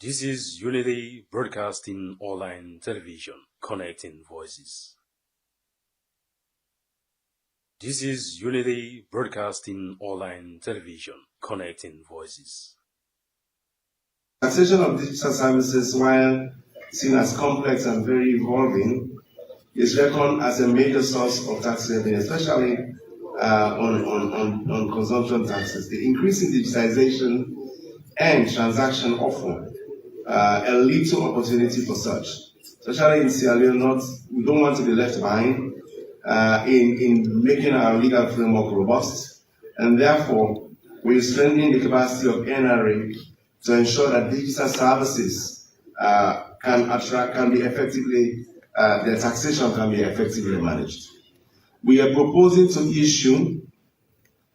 This is Unity Broadcasting Online Television, connecting voices. This is Unity Broadcasting Online Television, connecting voices. Taxation of digital services, while seen as complex and very evolving, is reckoned as a major source of tax revenue, especially on consumption taxes. The increasing digitization and transaction offer a little opportunity for such, especially in Sierra Leone. We don't want to be left behind in making our legal framework robust, and therefore we're strengthening the capacity of NRA to ensure that digital services can be effectively, their taxation can be effectively managed. We are proposing to issue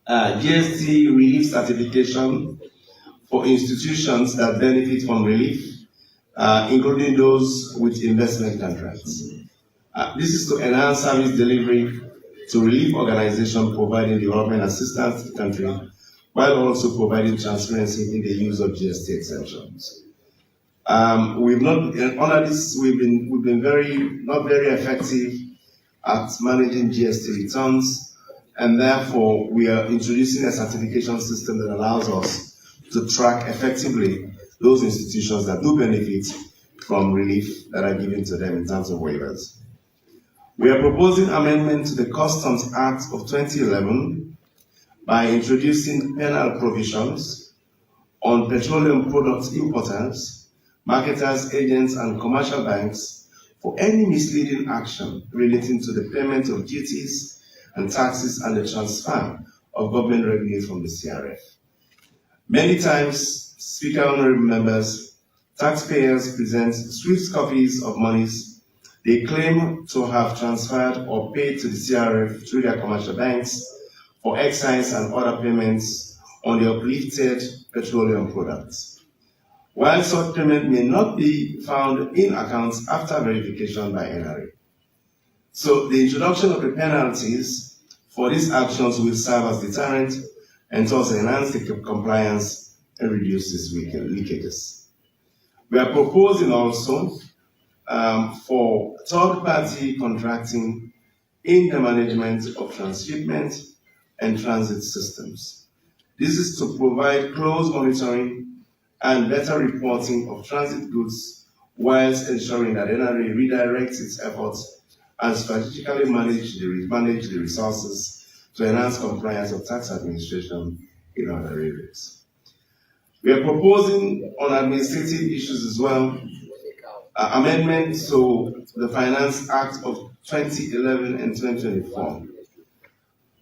GST relief certification for institutions that benefit from relief, including those with investment contracts. This is to enhance service delivery to relief organizations providing development assistance to the country, while also providing transparency in the use of GST exemptions. We've been not very effective at managing GST returns, and therefore we are introducing a certification system that allows us to track effectively those institutions that do benefit from relief that are given to them in terms of waivers. We are proposing amendment to the Customs Act of 2011 by introducing penal provisions on petroleum product importers, marketers, agents, and commercial banks for any misleading action relating to the payment of duties and taxes and the transfer of government revenues from the CRF. Many times, Speaker, honorable members, taxpayers present swift copies of monies they claim to have transferred or paid to the CRF through their commercial banks for excise and other payments on the uplifted petroleum products. While such payment may not be found in accounts after verification by NRA. So the introduction of the penalties for these actions will serve as deterrent and thus enhance the compliance and reduce these leakages. We are proposing also for third-party contracting in the management of transshipment and transit systems. This is to provide close monitoring and better reporting of transit goods, whilst ensuring that NRA redirects its efforts and strategically manage the resources to enhance compliance of tax administration in other areas. We are proposing on administrative issues as well, amendment to the Finance Act of 2011 and 2024.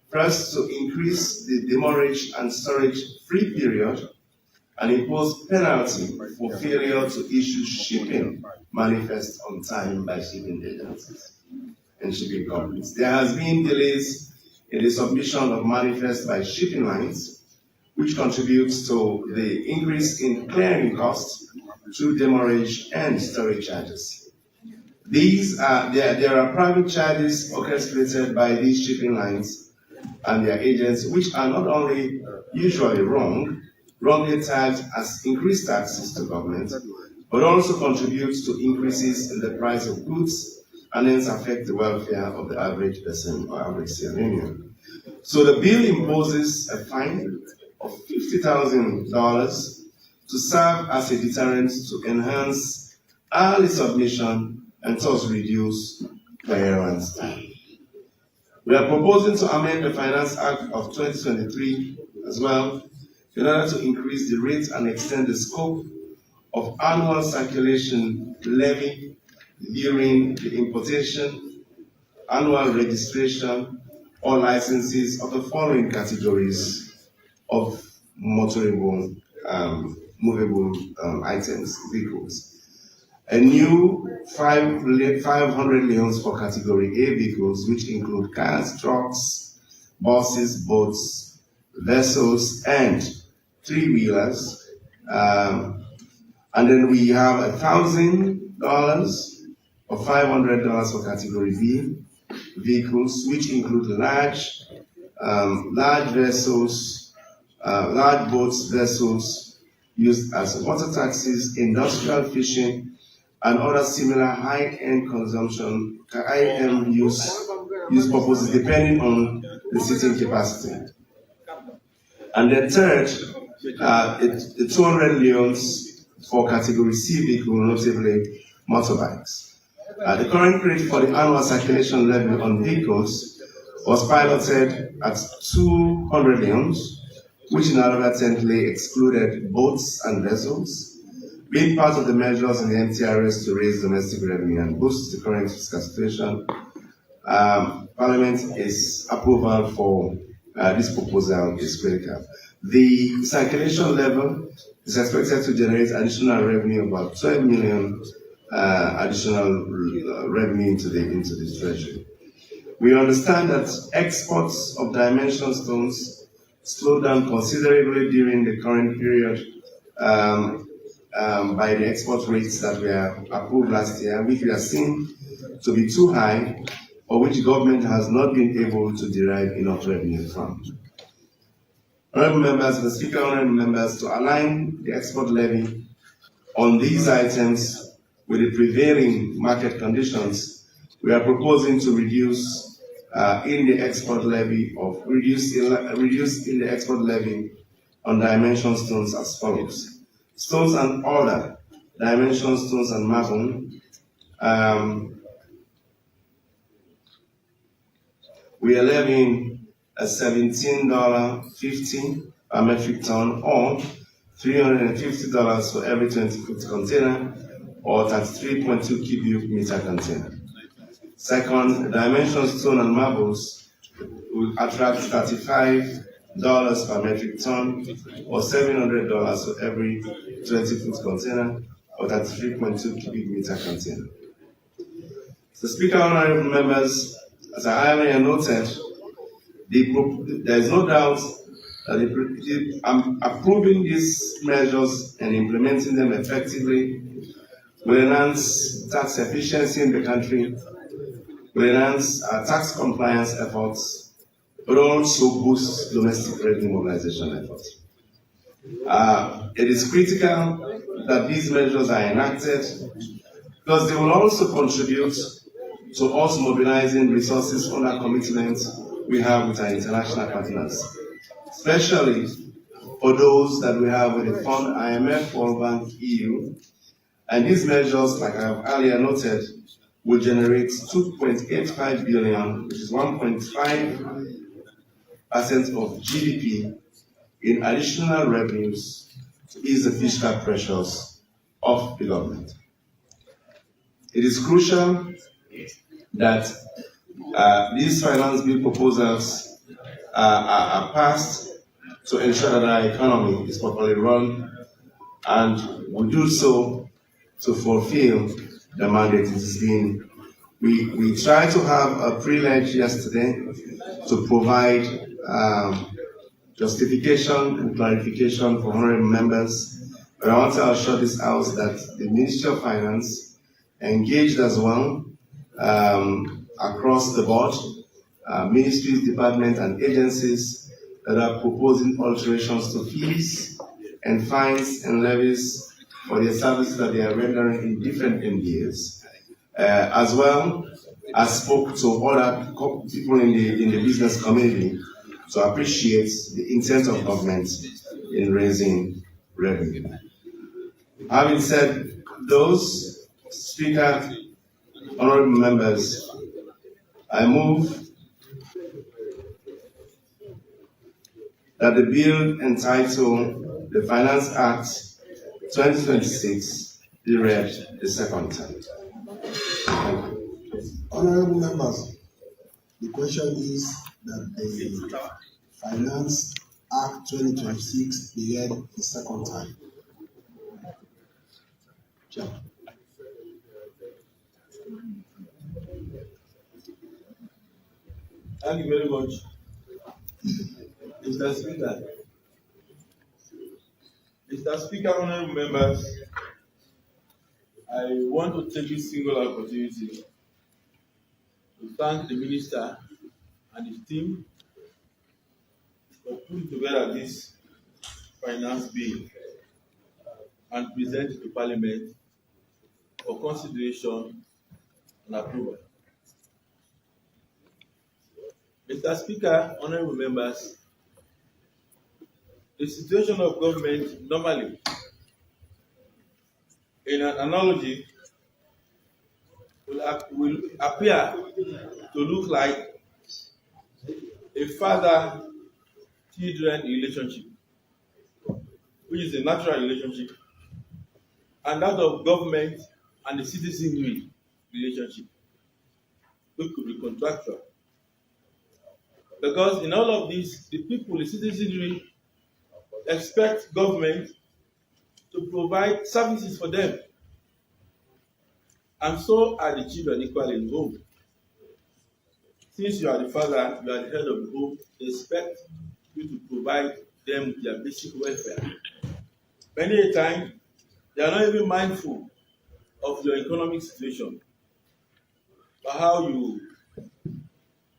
First, to increase the demurrage and storage free period and impose penalty for failure to issue shipping manifest on time by shipping agencies and shipping companies. There has been delays in the submission of manifest by shipping lines, which contributes to the increase in clearing costs through demurrage and storage charges. There are private charges orchestrated by these shipping lines and their agents, which are not only usually wrongly tagged as increased taxes to government, but also contributes to increases in the price of goods and hence affect the welfare of the average person or average Syrian. So the bill imposes a fine of $50,000 to serve as a deterrent to enhance early submission and thus reduce clearance time. We are proposing to amend the Finance Act of 2023 as well in order to increase the rate and extend the scope of annual circulation levy during the importation, annual registration, or licenses of the following categories of motorable, movable items, vehicles. A new 500 leons for Category A vehicles, which include cars, trucks, buses, boats, vessels, and three-wheelers. And then we have $1,000 or $500 for Category B vehicles, which include large vessels, large boats, vessels, used as water taxis, industrial fishing, and other similar high-end consumption, high-end use purposes depending on the seating capacity. And then third, the 200 leons for category C vehicle, notably motorbikes. The current rate for the annual circulation levy on vehicles was piloted at 200 leons, which in another technically excluded boats and vessels, being part of the measures in the MTRS to raise domestic revenue and boost the current fiscal situation. Parliament is approval for this proposal is critical. The circulation level is expected to generate additional revenue, about 12 million additional revenue into the treasury. We understand that exports of dimension stones slowed down considerably during the current period by the export rates that were approved last year, which we are seen to be too high, or which the government has not been able to derive enough revenue from. Honourable members, the Speaker, honourable members, to align the export levy on these items with the prevailing market conditions, we are proposing to reduce in the export levy on dimension stones as follows. Stones and other dimension stones and marble, we are levying a $17.50 per metric ton, or $350 for every 20-foot container, or 33.2 cubic meter container. Second, dimension stone and marbles will attract $35 per metric ton, or $700 for every 20-foot container, or 33.2 cubic meter container. So, Speaker, honourable members, as I earlier noted, there is no doubt that approving these measures and implementing them effectively will enhance tax efficiency in the country, will enhance our tax compliance efforts, but also boost domestic revenue mobilization efforts. It is critical that these measures are enacted because they will also contribute to us mobilizing resources on our commitments we have with our international partners, especially for those that we have with the Fund, IMF, World Bank, EU. And these measures, like I have earlier noted, will generate 2.85 billion, which is 1.5% of GDP in additional revenues to ease the fiscal pressures of the government. It is crucial that these finance bill proposals are passed to ensure that our economy is properly run, and we do so to fulfill the mandate it is being. We tried to have a privilege yesterday to provide justification and clarification for honorable members, but I want to assure this House that the Ministry of Finance engaged as well across the board, ministries, departments, and agencies that are proposing alterations to fees and fines and levies for the services that they are rendering in different MDAs, as well as spoke to other people in the business community to appreciate the intent of government in raising revenue. Having said those, Speaker, honorable members, I move that the bill entitled the Finance Act 2026 be read the second time. Honorable members, the question is that the Finance Act 2026 be read the second time. Chair. Thank you very much, Mr. Speaker. Mr. Speaker, honorable members, I want to take this single opportunity to thank the Minister and his team for putting together this finance bill and present it to Parliament for consideration and approval. Mr. Speaker, honorable members, the situation of government normally, in an analogy, will appear to look like a father-children relationship, which is a natural relationship, and that of government and the citizenry relationship, which could be contractual. Because in all of this, the people, the citizenry, expect government to provide services for them. And so are the children equally in home. Since you are the father, you are the head of the home, they expect you to provide them with their basic welfare. Many a time, they are not even mindful of your economic situation, but how you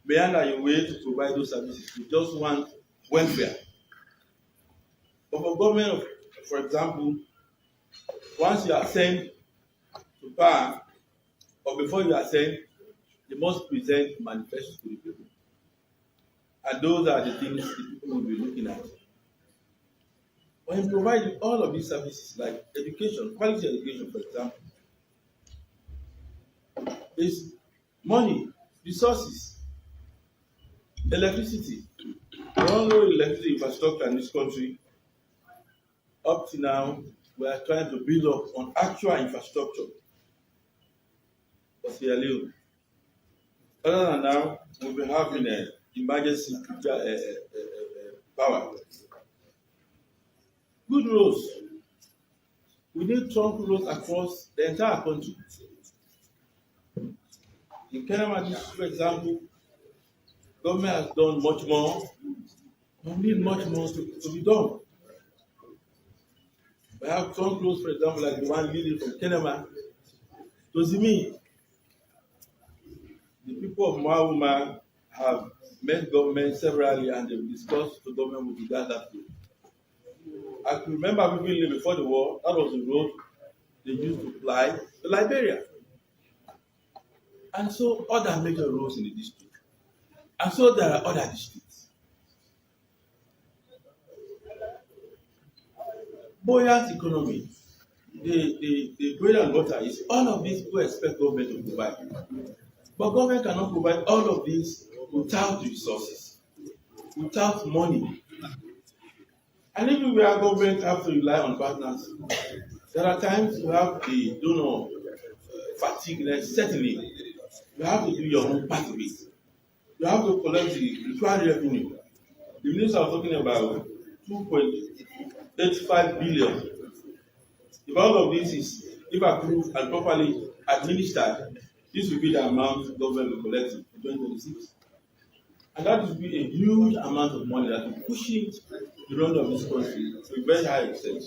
meander your way to provide those services. You just want welfare. But for government, for example, once you are sent to power, or before you are sent, you must present manifesto to the people. And those are the things the people will be looking at. But in providing all of these services, like education, quality education, for example, is money, resources, electricity. We all know electricity infrastructure in this country. Up to now, we are trying to build up on actual infrastructure for Sierra Leone. Other than now, we'll be having an emergency power. Good roads. We need trunk roads across the entire country. In Kenya, for example, government has done much more. We need much more to be done. We have trunk roads, for example, like the one leading from Kenema to Zimi. The people of Mauma have met government severally and they've discussed the government with regard to that road. I can remember vividly before the war, that was the road they used to fly to Liberia. And so other major roads in the district. And so there are other districts. Buoyant economy, the bread and butter is all of these people expect government to provide. But government cannot provide all of this without resources, without money. And even where government have to rely on partners, there are times you have the donor fatigue, certainly. You have to do your own part of it. You have to collect the required revenue. The minister was talking about 2.85 billion. If all of this is, if approved and properly administered, this will be the amount government will collect in 2026. And that will be a huge amount of money that will push it the run of this country to a very high extent.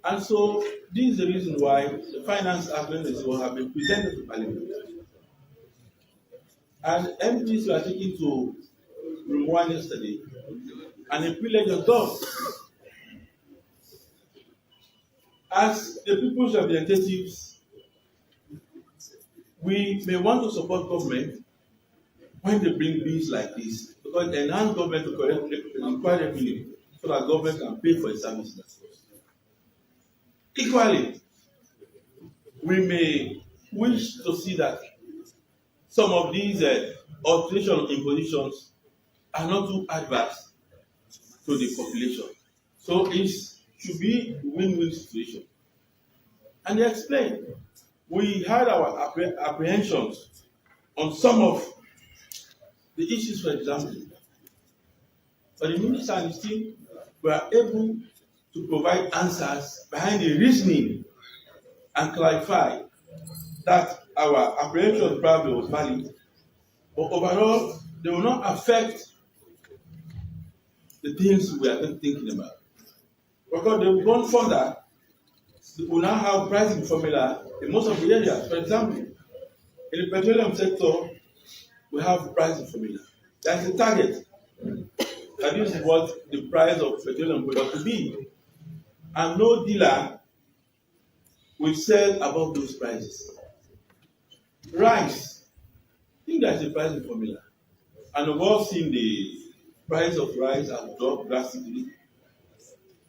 And so this is the reason why the finance agencies will have been presented to Parliament. And MPs were taken to room 1 yesterday, and a privilege of done. As the people's representatives, we may want to support government when they bring bills like this, because they enhance government to collect required revenue so that government can pay for its services. Equally, we may wish to see that some of these alteration in positions are not too adverse to the population. So it should be a win-win situation. And they explained, we had our apprehensions on some of the issues, for example. But the minister and his team were able to provide answers behind the reasoning and clarify that our apprehension probably was valid, but overall, they will not affect the things we are thinking about. Because they will go further, we will now have pricing formula in most of the areas. For example, in the petroleum sector, we have pricing formula. There is a target. That is what the price of petroleum product will be. and no dealer will sell above those prices. Rice, I think there's a pricing formula, and we've all seen the price of rice has dropped drastically,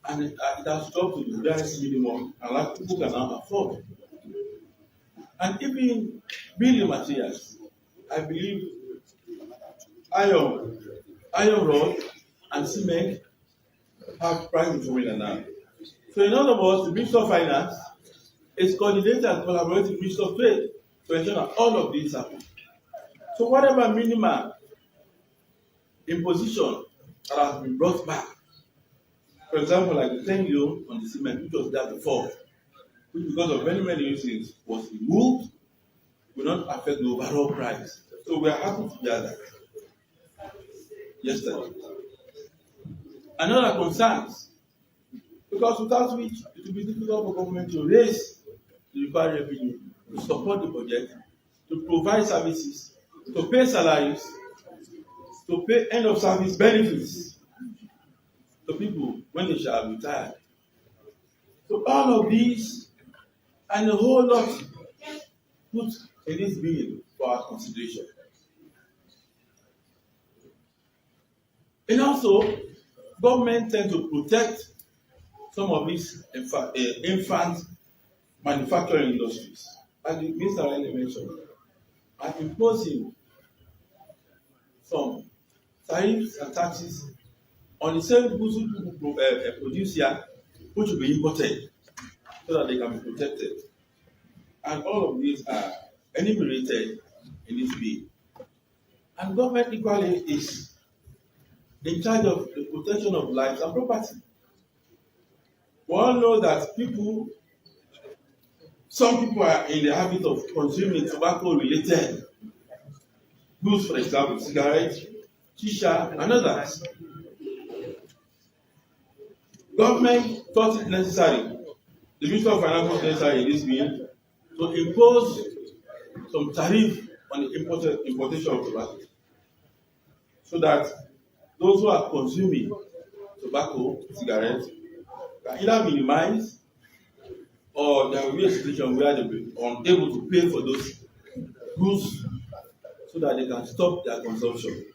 and it has dropped to the barest minimum, and like people can now afford. And even building materials, I believe iron, iron rod, and cement have pricing formula now. So in other words, the Ministry of Finance is coordinating and collaborating with the Ministry of Trade to ensure that all of these happen. So whatever minimal imposition that has been brought back, for example, like the 10 euro on the cement, which was there before, which because of many reasons was removed, will not affect the overall price. So we are happy to hear that yesterday. Another concerns, because without which it will be difficult for government to raise the required revenue, to support the budget, to provide services, to pay salaries, to pay end of service benefits to people when they shall retire. So all of these and a whole lot put in this bill for our consideration. And also, government tend to protect some of these infant manufacturing industries, as the minister already mentioned, and imposing some tariffs and taxes on the same goods people produce here, which will be imported, so that they can be protected. And all of these are enumerated in this bill. And government equally is in charge of the protection of lives and property. We all know that some people are in the habit of consuming tobacco-related goods, for example, cigarettes, shisha, and others. Government thought it necessary, the Minister of Finance thought it necessary in this bill, to impose some tariff on the importation of tobacco, so that those who are consuming tobacco, cigarettes, can either minimize, or there will be a situation where they will be unable to pay for those goods, so that they can stop their consumption.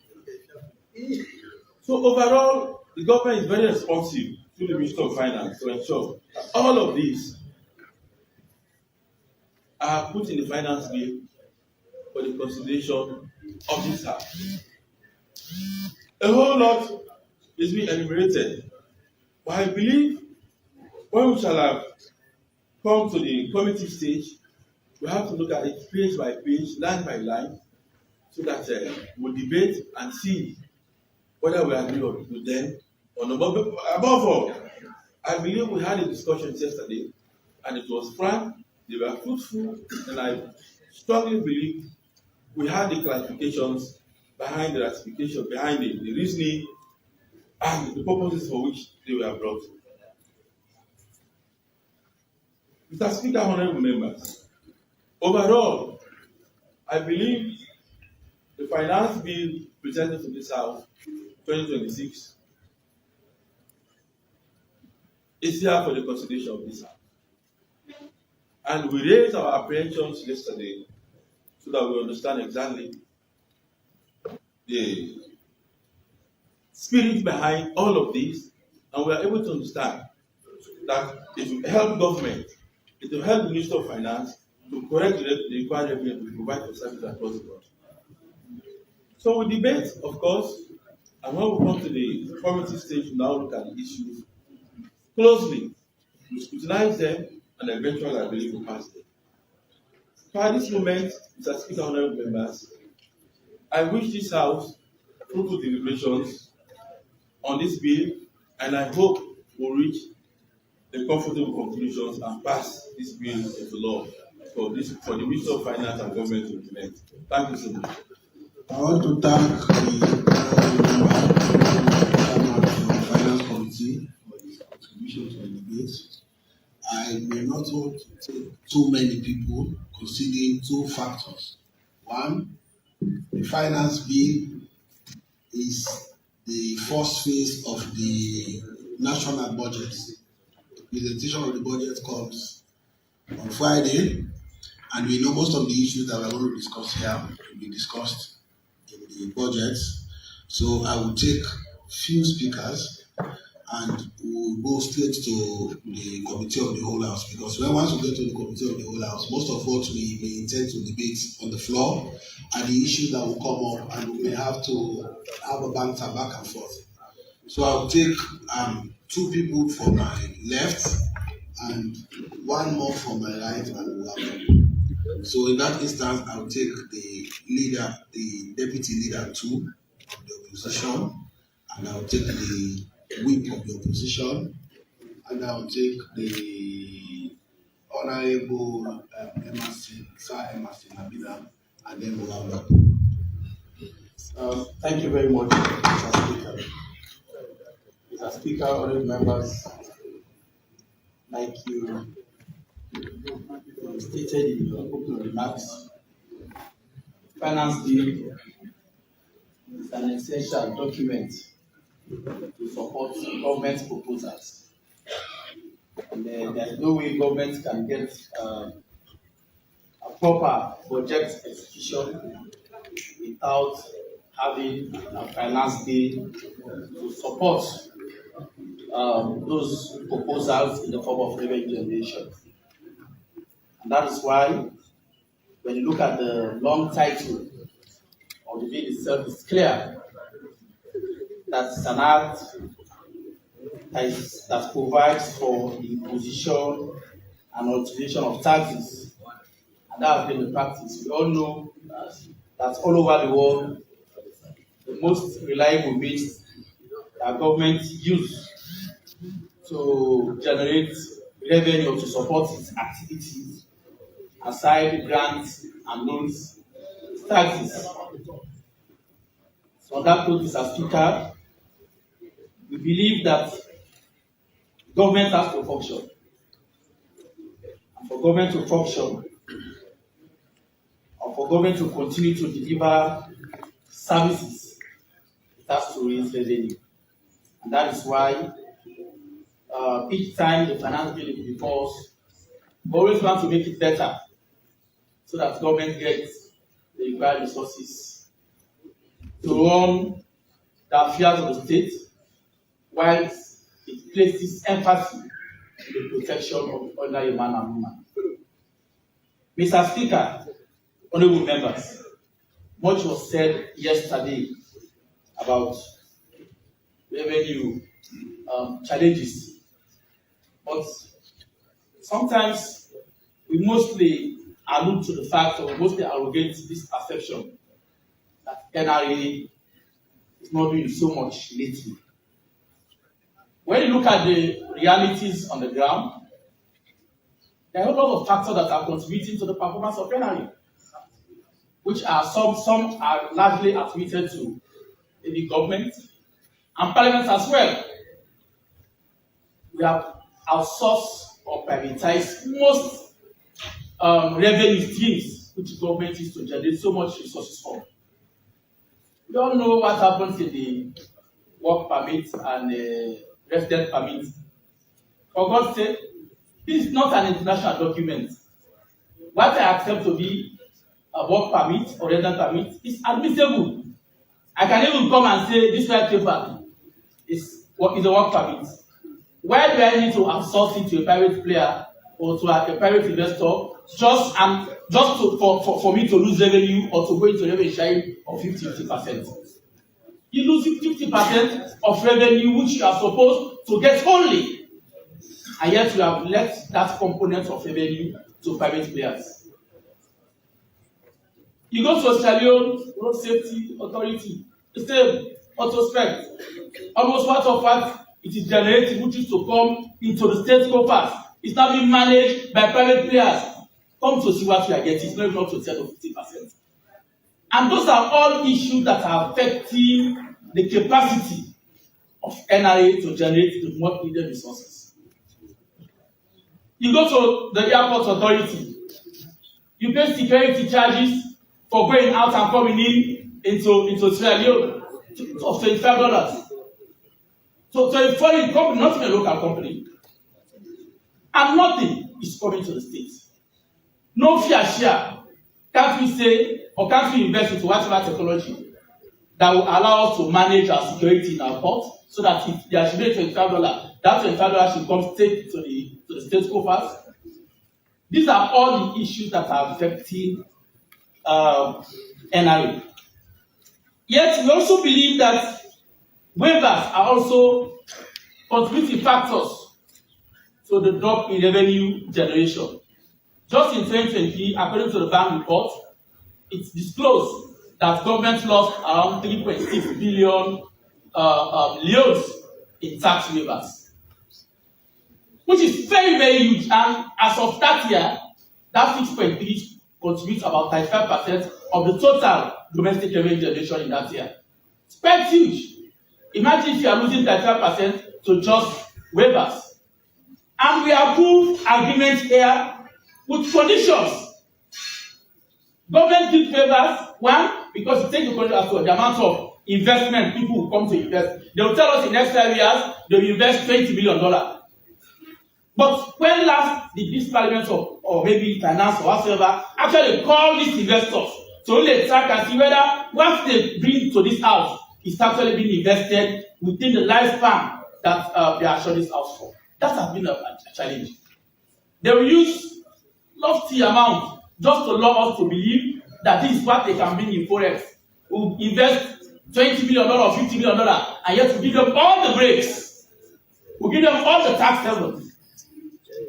So overall, the government is very responsive to the Ministry of Finance to ensure that all of these are put in the finance bill for the consideration of this House. A whole lot is being enumerated, but I believe when we shall have come to the committee stage, we have to look at it page by page, line by line, so that we'll debate and see whether we agree with them or not. But above all, I believe we had a discussion yesterday, and it was frank, they were fruitful, and I strongly believe we had the clarifications behind the ratification, behind the reasoning, and the purposes for which they were brought. Mr. Speaker, honorable members, overall, I believe the finance bill presented to this House 2026 is here for the consideration of this House. And we raised our apprehensions yesterday so that we understand exactly the spirit behind all of this, and we are able to understand that it will help government, it will help the Minister of Finance to correct the required revenue to provide for services across the country. So we debate, of course, and when we come to the committee stage, we now look at the issues closely, we scrutinize them, and eventually I believe we pass them. So at this moment, Mr. Speaker, honorable members, I wish this House fruitful deliberations on this bill, and I hope we'll reach the comfortable conclusions and pass this bill into law for the Ministry of Finance and Government to implement. Thank you so much. I want to thank the Finance Committee for his contribution to the debate. I may not want to take too many people, considering two factors. One, the finance bill is the first phase of the national budget. presentation of the budget comes on Friday, and we know most of the issues that we're going to discuss here will be discussed in the budget. So I will take few speakers and we'll go straight to the Committee of the Whole House, because once we get to the Committee of the Whole House, most of what we may intend to debate on the floor are the issues that will come up, and we may have to have a banter back and forth. So I'll take 2 people from my left and 1 more from my right, and we'll have them. So in that instance, I'll take the leader, the deputy leader 2 of the opposition, and I'll take the whip of the opposition, and I'll take the Honorable Sir Emerson Nabila, and then we'll have that. Thank you very much, Mr. Speaker. Mr. Speaker, honourable members, like you stated in your opening remarks, Finance Bill is an essential document to support government proposals. And there's no way government can get a proper project execution without having a finance bill to support those proposals in the form of revenue generation. And that is why, when you look at the long title of the bill itself, it's clear that it's an act that provides for the imposition and utilization of taxes. And that has been the practice. We all know that all over the world, the most reliable means that government use to generate revenue to support its activities, aside grants and loans, taxes. So on that note, Mr. Speaker, we believe that government has to function. And for government to function, and for government to continue to deliver services, it has to raise revenue. And that is why each time the finance bill is before us, we always want to make it better so that government gets the required resources to run the affairs of the state, whilst it places emphasis on the protection of ordinary man and woman. Mr. Speaker, honourable members, much was said yesterday about revenue challenges, but sometimes we mostly allude to the fact, or mostly arrogate this perception that NRA is not doing so much lately. When you look at the realities on the ground, there are a lot of factors that are contributing to the performance of NRA, which are some are largely attributed to the government and Parliament as well. We have outsourced or privatized most revenue streams which government is to generate so much resources for. We all know what happens in the work permit and resident permit. For God's sake, this is not an international document. What I accept to be a work permit or resident permit is admissible. I can even come and say this white paper is a work permit. Why do I need to outsource it to a private player or to a private investor just for me to lose revenue or to go into revenue sharing of 50%? You lose 50% of revenue which you are supposed to get only, and yet you have left that component of revenue to private players. You go to Australian Road Safety Authority, the same autospec, almost part of what it is generating, which is to come into the state coffers, it's now being managed by private players. Come to see what we are getting, it's not even up to 50%. And those are all issues that are affecting the capacity of NRA to generate the much needed resources. You go to the airport authority, you pay security charges for going out and coming into Sierra Leone of $25. So a foreign company, not even a local company. and nothing is coming to the state. No fair share. Can't we say, or can't we invest into whatever technology that will allow us to manage our security in our port, so that if there should be $25, that $25 should come straight to the state coffers? These are all the issues that are affecting NRA. Yet we also believe that waivers are also contributing factors to the drop in revenue generation. Just in 2020, according to the bank report, it's disclosed that government lost around 3.6 billion loans in tax waivers, which is very, very huge. And as of that year, that 6.3 contributes about 35% of the total domestic revenue generation in that year. It's quite huge. Imagine if you are losing 35% to just waivers. And we approve agreements here with conditions. Government gives waivers, one, because it takes the condition as to the amount of investment people will come to invest. They will tell us in the next 5 years they will invest $20 billion. But when last did this parliament or maybe finance or whatever actually call these investors to only track and see whether what they bring to this house is actually being invested within the lifespan that they are showing this house for? That has been a challenge. They will use lofty amount just to lure us to believe that this is what they can bring in forex. We'll invest $20 million or $50 million, and yet we give them all the breaks. We give them all the tax havens.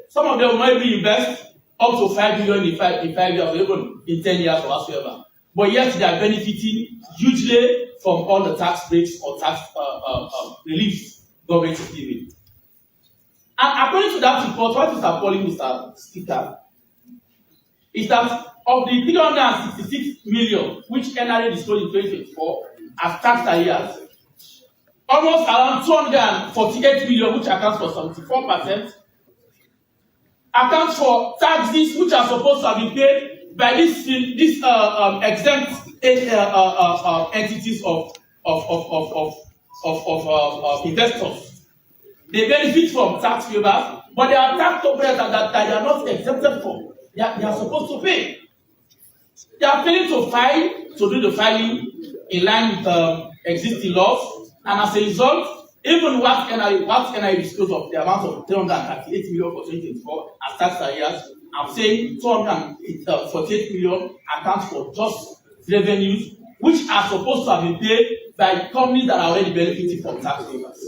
Some of them might be invest up to $5 billion in 5 years, or even in 10 years, or whatsoever. But yet they are benefiting hugely from all the tax breaks or tax reliefs government is giving. And according to that report, what is appalling, Mr. Speaker, is that of the 366 million which NRA disclosed in 2024 as tax arrears, almost around 248 million, which accounts for 74%, accounts for taxes which are supposed to have been paid by these exempt entities of investors. They benefit from tax waivers, but there are tax operators that they are not exempted from. They are supposed to pay. They are failing to file, to do the filing in line with existing laws, and as a result, even what NRA disclosed of the amount of 338 million for 2024 as tax arrears, I'm saying 248 million accounts for just revenues which are supposed to have been paid by companies that are already benefiting from tax waivers.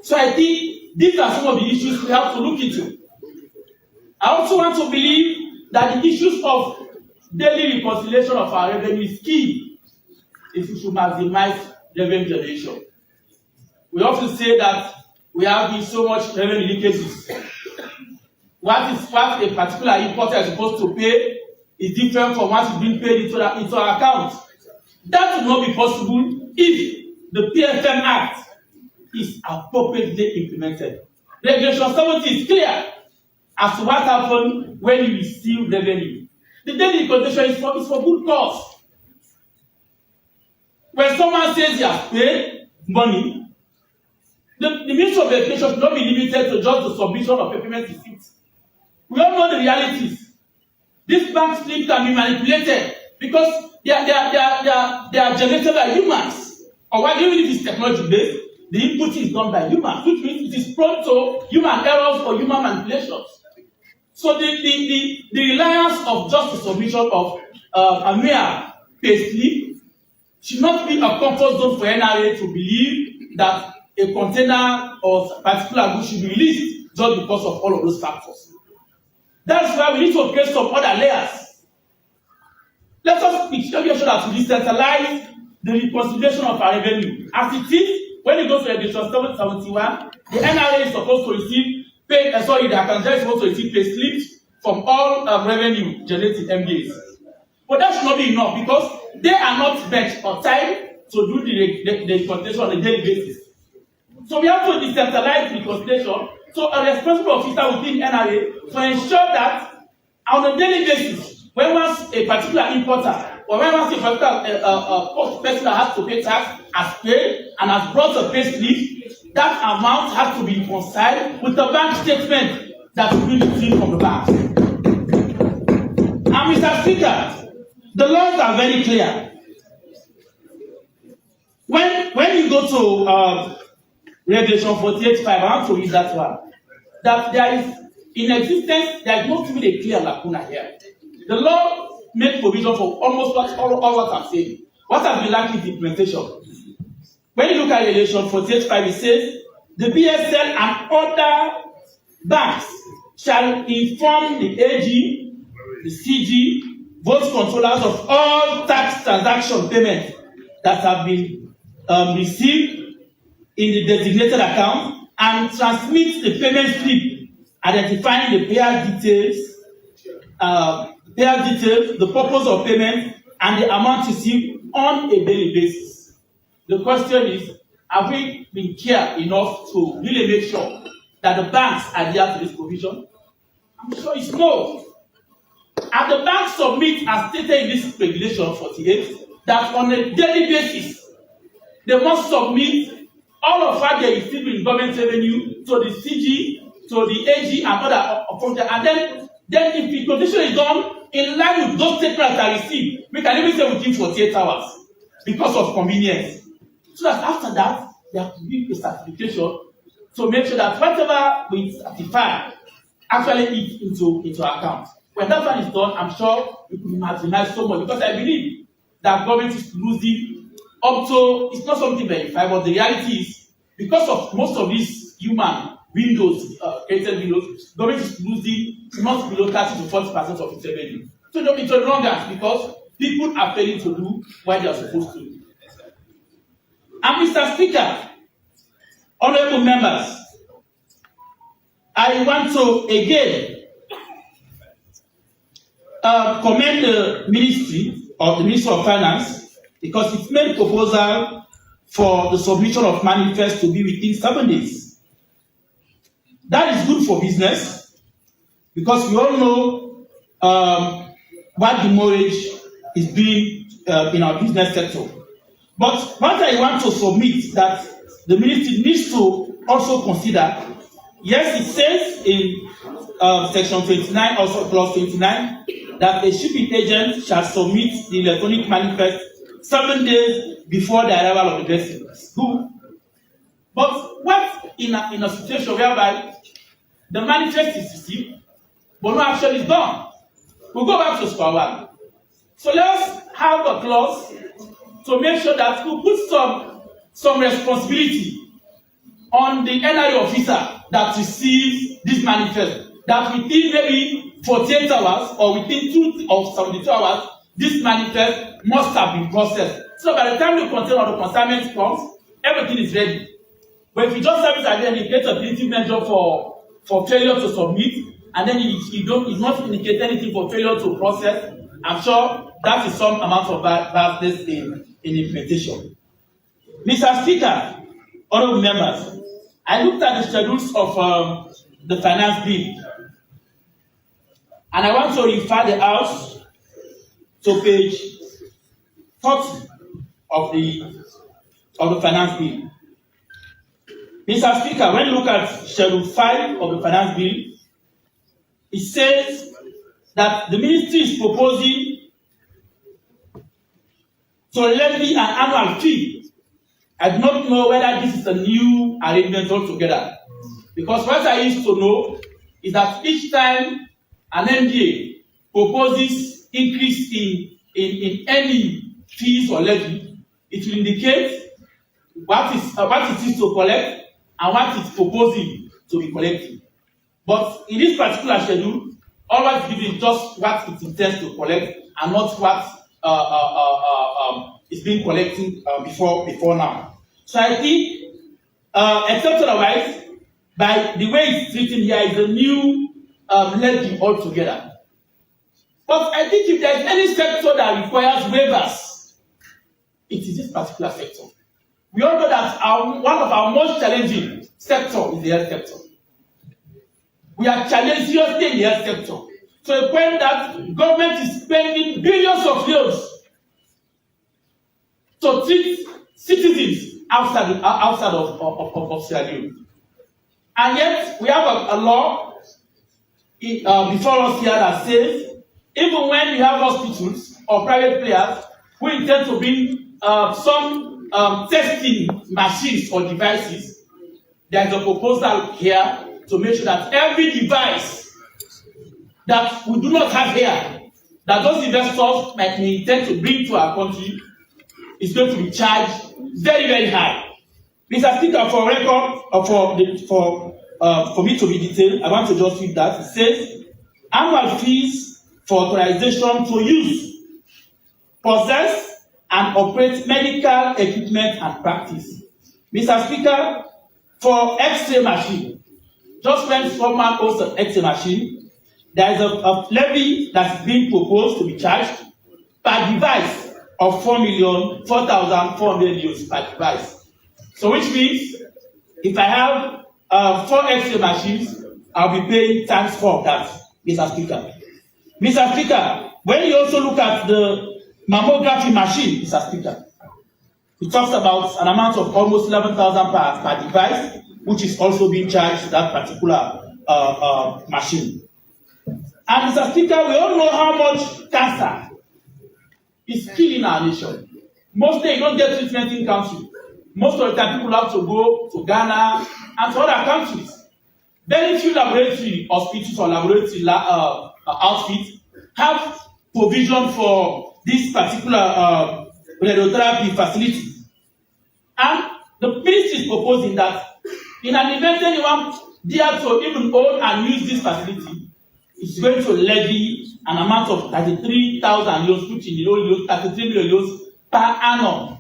So I think these are some of the issues we have to look into. I also want to believe that the issues of daily reconciliation of our revenue is key if we should maximize revenue generation. We often say that we have been so much revenue leakages. What a particular importer is supposed to pay is different from what is being paid into our account. That will not be possible if the PFM Act is appropriately implemented. Regulation 70 is clear as to what happens when you receive revenue. The daily reconciliation is for good cause. When someone says he has paid money, the Ministry of Education should not be limited to just the submission of payment receipts. We all know the realities. These bank slips can be manipulated because they are generated by humans. Or even if it's technology based, the input is done by humans, which means it is prone to human errors or human manipulations. So the reliance of just the submission of a mere payslip should not be a comfort zone for NRA to believe that a container or particular good should be released just because of all of those factors. That's why we need to create some other layers. Let us be sure that we decentralize the reconciliation of our revenue. As it is, when it goes to Regulation 771, the NRA is supposed to receive the account is supposed to receive pay slips from all revenue generating MBAs. But that should not be enough because they are not spent on time to do the reconciliation on a daily basis. So we have to decentralize reconciliation. So a responsible officer within NRA to ensure that on a daily basis, when once a particular importer or when once a particular person that has to pay tax has paid and has brought a pay slip, that amount has to be reconciled with the bank statement that will be received from the bank. And Mr. Speaker, the laws are very clear. When you go to Regulation 48.5, I want to read that one. That there is, in existence, there is not even a clear lacuna here. The law makes provision for almost all what I'm saying. What has been lacking is implementation. When you look at Regulation 48.5, it says, the BSL and other banks shall inform the AG, the CG, both controllers of all tax transaction payments that have been received in the designated account and transmit the payment slip identifying the payer details, the purpose of payment, and the amount received on a daily basis. The question is, have we been care enough to really make sure that the banks adhere to this provision? I'm sure it's no. And the banks submit, as stated in this regulation 48, that on a daily basis, they must submit all of what they receive in government revenue to the CG, to the AG, and other functions. And then if the condition is done in line with those statements that are received, we can even say within 48 hours because of convenience. So that after that, there has to be a certification to make sure that whatever we certify actually is into account. When that one is done, I'm sure we could maximize so much, because I believe that government is losing up to, it's not something verified, but the reality is, because of most of these human windows, created windows, government is losing not below 30 to 40% of its revenue. So it's a wrong answer, because people are failing to do what they are supposed to do. And Mr. Speaker, honorable members, I want to again commend the Ministry of Finance, because it made a proposal for the submission of manifest to be within 7 days. That is good for business, because we all know what demurrage is doing in our business sector. But what I want to submit that the ministry needs to also consider, yes, it says in section 29, also clause 29, that a shipping agent shall submit the electronic manifest 7 days before the arrival of the vessel. Good. But what in a situation whereby the manifest is received, but no action is done? We'll go back to square one. So let's have a clause to make sure that we put some responsibility on the NRA officer that receives this manifest, that within maybe 48 hours or within 2 or 72 hours, this manifest must have been processed. So by the time the content of the consignment comes, everything is ready. But if you just have it and then you get a punitive measure for failure to submit, and then you not indicate anything for failure to process, I'm sure that is some amount of biasness in implementation. Mr. Speaker, honorable members, I looked at the schedules of the finance bill, and I want to refer the House to page 40 of the finance bill. Mr. Speaker, when you look at Schedule 5 of the finance bill, it says that the ministry is proposing to levy an annual fee. I do not know whether this is a new arrangement altogether, because what I used to know is that each time an MDA proposes increase in any fees or levy, it will indicate what it is to collect and what it's proposing to be collected. But in this particular schedule, always giving just what it intends to collect and not what is being collected before now. So I think, except otherwise, by the way it's written here, is a new levy altogether. But I think if there is any sector that requires waivers, it is this particular sector. We all know that one of our most challenging sector is the health sector. We are challenged seriously in the health sector, to a point that government is spending billions of euros to treat citizens outside of Sierra Leone. And yet we have a law before us here that says even when we have hospitals or private players who intend to bring some testing machines or devices, there is a proposal here to make sure that every device that we do not have here, that those investors might intend to bring to our country, is going to be charged very, very high. Mr. Speaker, for record, for me to be detailed, I want to just read that. It says, annual fees for authorization to use, possess, and operate medical equipment and practice. Mr. Speaker, for X-ray machine, just when someone owns an X-ray machine, there is a levy that's being proposed to be charged per device of 4,400,000 euros per device. So which means if I have 4 X-ray machines, I'll be paying times 4 of that, Mr. Speaker. Mr. Speaker, when you also look at the mammography machine, Mr. Speaker, it talks about an amount of almost 11,000 per device, which is also being charged to that particular machine. And Mr. Speaker, we all know how much cancer is killing our nation. Mostly you don't get treatment in country. Most of the time people have to go to Ghana and to other countries. Very few laboratory hospitals or laboratory outfits have provision for this particular radiotherapy facility. And the ministry is proposing that in an event anyone dare to even own and use this facility, it's going to levy an amount of 33,000 euros, which in euros, 33 million euros per annum.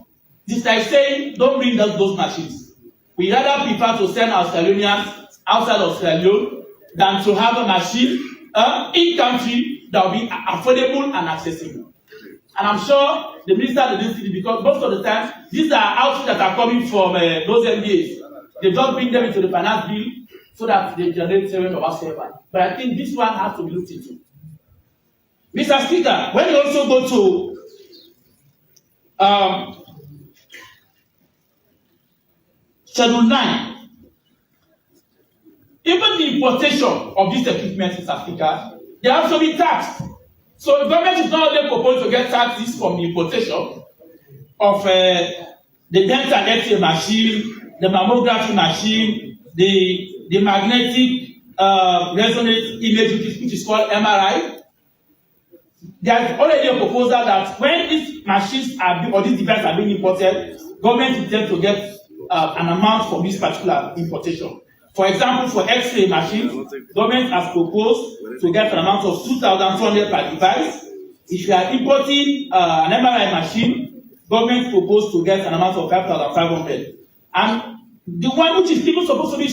This is like saying, don't bring those machines. We rather prefer to send our Sierra Leoneans outside of Sierra Leone than to have a machine in country that will be affordable and accessible. And I'm sure the minister of the city, because most of the time, these are outfits that are coming from those MBAs. They just bring them into the finance bill so that they generate revenue or whatsoever. But I think this one has to be looked into. Mr. Speaker, when you also go to Schedule 9, even the importation of this equipment, Mr. Speaker, they have to be taxed. So the government is not only proposed to get taxes from the importation of the dental X-ray machine, the mammography machine, the magnetic resonance image, which is called MRI. There is already a proposal that when these machines or these devices are being imported, government intends to get an amount for this particular importation. For example, for X-ray machines, government has proposed to get an amount of 2,200 per device. If you are importing an MRI machine, government proposed to get an amount of 5,500. And the one which is even supposed to be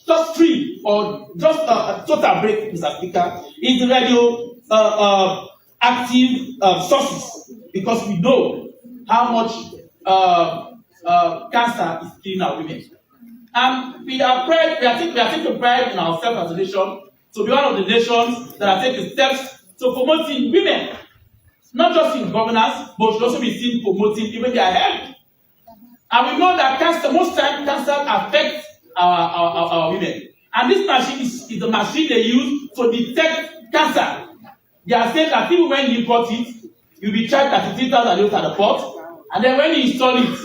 just free or just a total break, Mr. Speaker, is the radio active sources, because we know how much cancer is killing our women. And we are taking pride in ourselves as a nation to be one of the nations that are taking steps to promoting women, not just in governance, but should also be seen promoting even their health. And we know that cancer, most times cancer affects our women. And this machine is the machine they use to detect cancer. They are saying that even when you import it, you'll be charged 33,000 euros at the port, and then when you install it,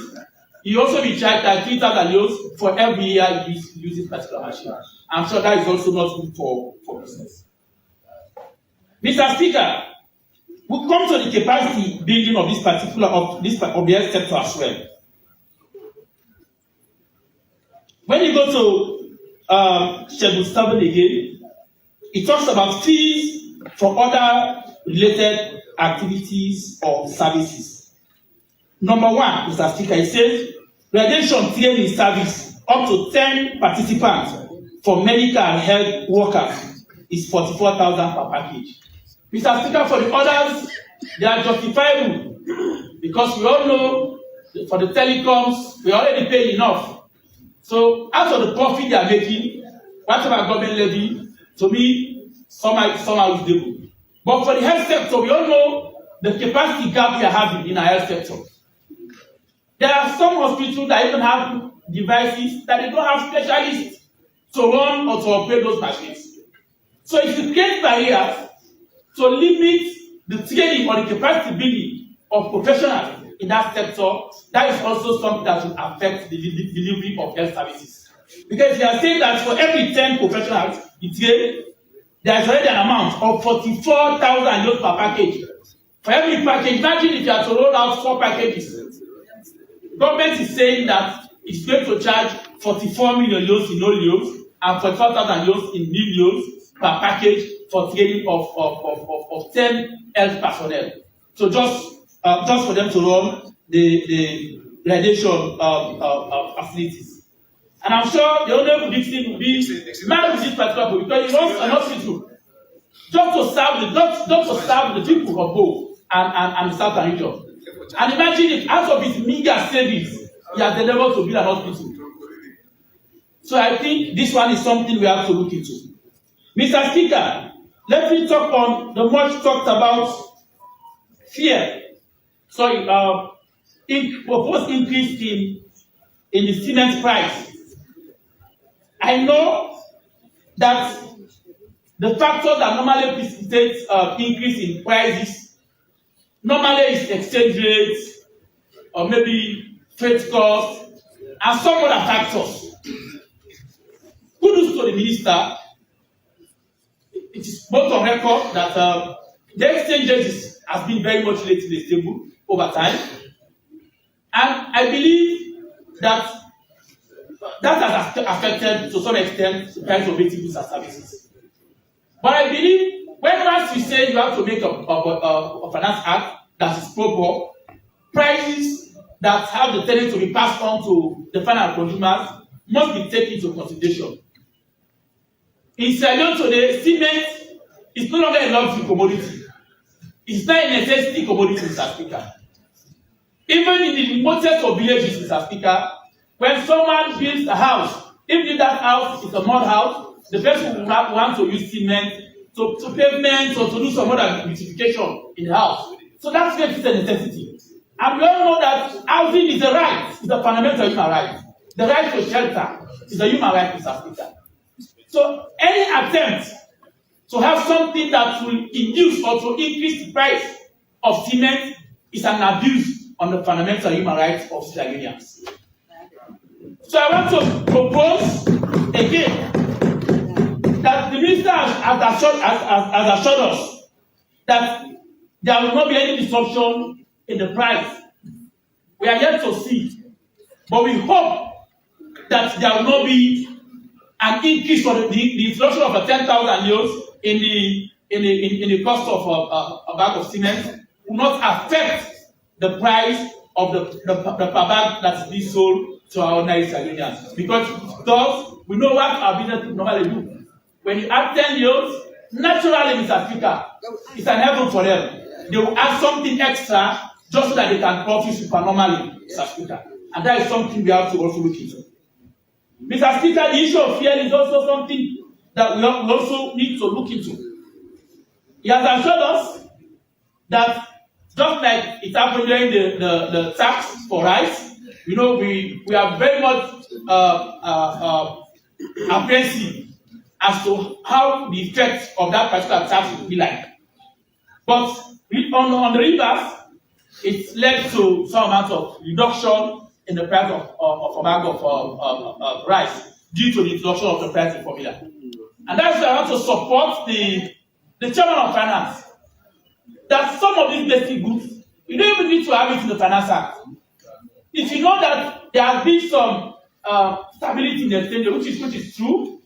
you also be charged 3,000 euros for every year you use this particular machine. I'm sure that is also not good for business. Mr. Speaker, we come to the capacity building of this particular of the health sector as well. When you go to Schedule 7 again, it talks about fees for other related activities or services. Number 1, Mr. Speaker, it says radiation training service up to 10 participants for medical and health workers is 44,000 per package. Mr. Speaker, for the others, they are justifiable because we all know for the telecoms, we already pay enough. So out of the profit they are making, whatever government levy, to me, somehow is able. But for the health sector, we all know the capacity gap we are having in our health sector. There are some hospitals that even have devices that they don't have specialists to run or to operate those machines. So if you create barriers to limit the training or the capacity building of professionals in that sector, that is also something that will affect the delivery of health services. Because you are saying that for every 10 professionals you train, there is already an amount of 44,000 euros per package. For every package, imagine if you are to roll out 4 packages. Government is saying that it's going to charge 44 million euros in old euros and 44,000 euros in new euros per package for training of 10 health personnel. So just for them to run the radiation facilities. And I'm sure the Honorable Dixon will be mad with this particular point because he wants an hospital just to serve the people of both and the southern region. And imagine if out of his meager savings, he has endeavored to build an hospital. So I think this one is something we have to look into. Mr. Speaker, let me talk on the much talked about fear. Sorry, proposed increase in the cement price. I know that the factors that normally precipitate increase in prices normally is exchange rates or maybe freight costs and some other factors. Kudos to the minister. It is both on record that the exchange rate has been very much relatively stable over time, and I believe that has affected to some extent the price of basic goods and services. But I believe when once you say you have to make a finance act that is proper, prices that have the tendency to be passed on to the final consumers must be taken into consideration. In Sierra Leone today, cement is no longer a luxury commodity. It's not a necessity commodity, Mr. Speaker. Even in the remotest of villages, Mr. Speaker, when someone builds a house, even if that house is a mud house, the person will want to use cement to pavement or to do some other beautification in the house. So that's where it's a necessity. And we all know that housing is a right, it's a fundamental human right. The right to shelter is a human right, Mr. Speaker. So any attempt to have something that will induce or to increase the price of cement is an abuse on the fundamental human rights of Sierra Leoneans. So I want to propose again that the minister has assured us that there will not be any disruption in the price. We are yet to see, but we hope that there will not be an increase for the introduction of 10,000 euros in the cost of a bag of cement will not affect the price of the per bag that is being sold to our ordinary Sierra because thus we know what our business normally do. When you add 10 euros, naturally, Mr. Speaker, it's an heaven for them. They will add something extra just so that they can profit supernormally, Mr. Speaker. And that is something we have to also look into. Mr. Speaker, the issue of fear is also something that we also need to look into. He has assured us that just like it happened during the tax for rice, you know, we are very much apprehensive as to how the effect of that particular tax will be like. But on the rivers, it led to some amount of reduction in the price of a bag of rice due to the introduction of the pricing formula. And that's why I want to support the chairman of finance that some of these basic goods, you don't even need to have it in the Finance Act. If you know that there has been some stability in the exchange, which is true,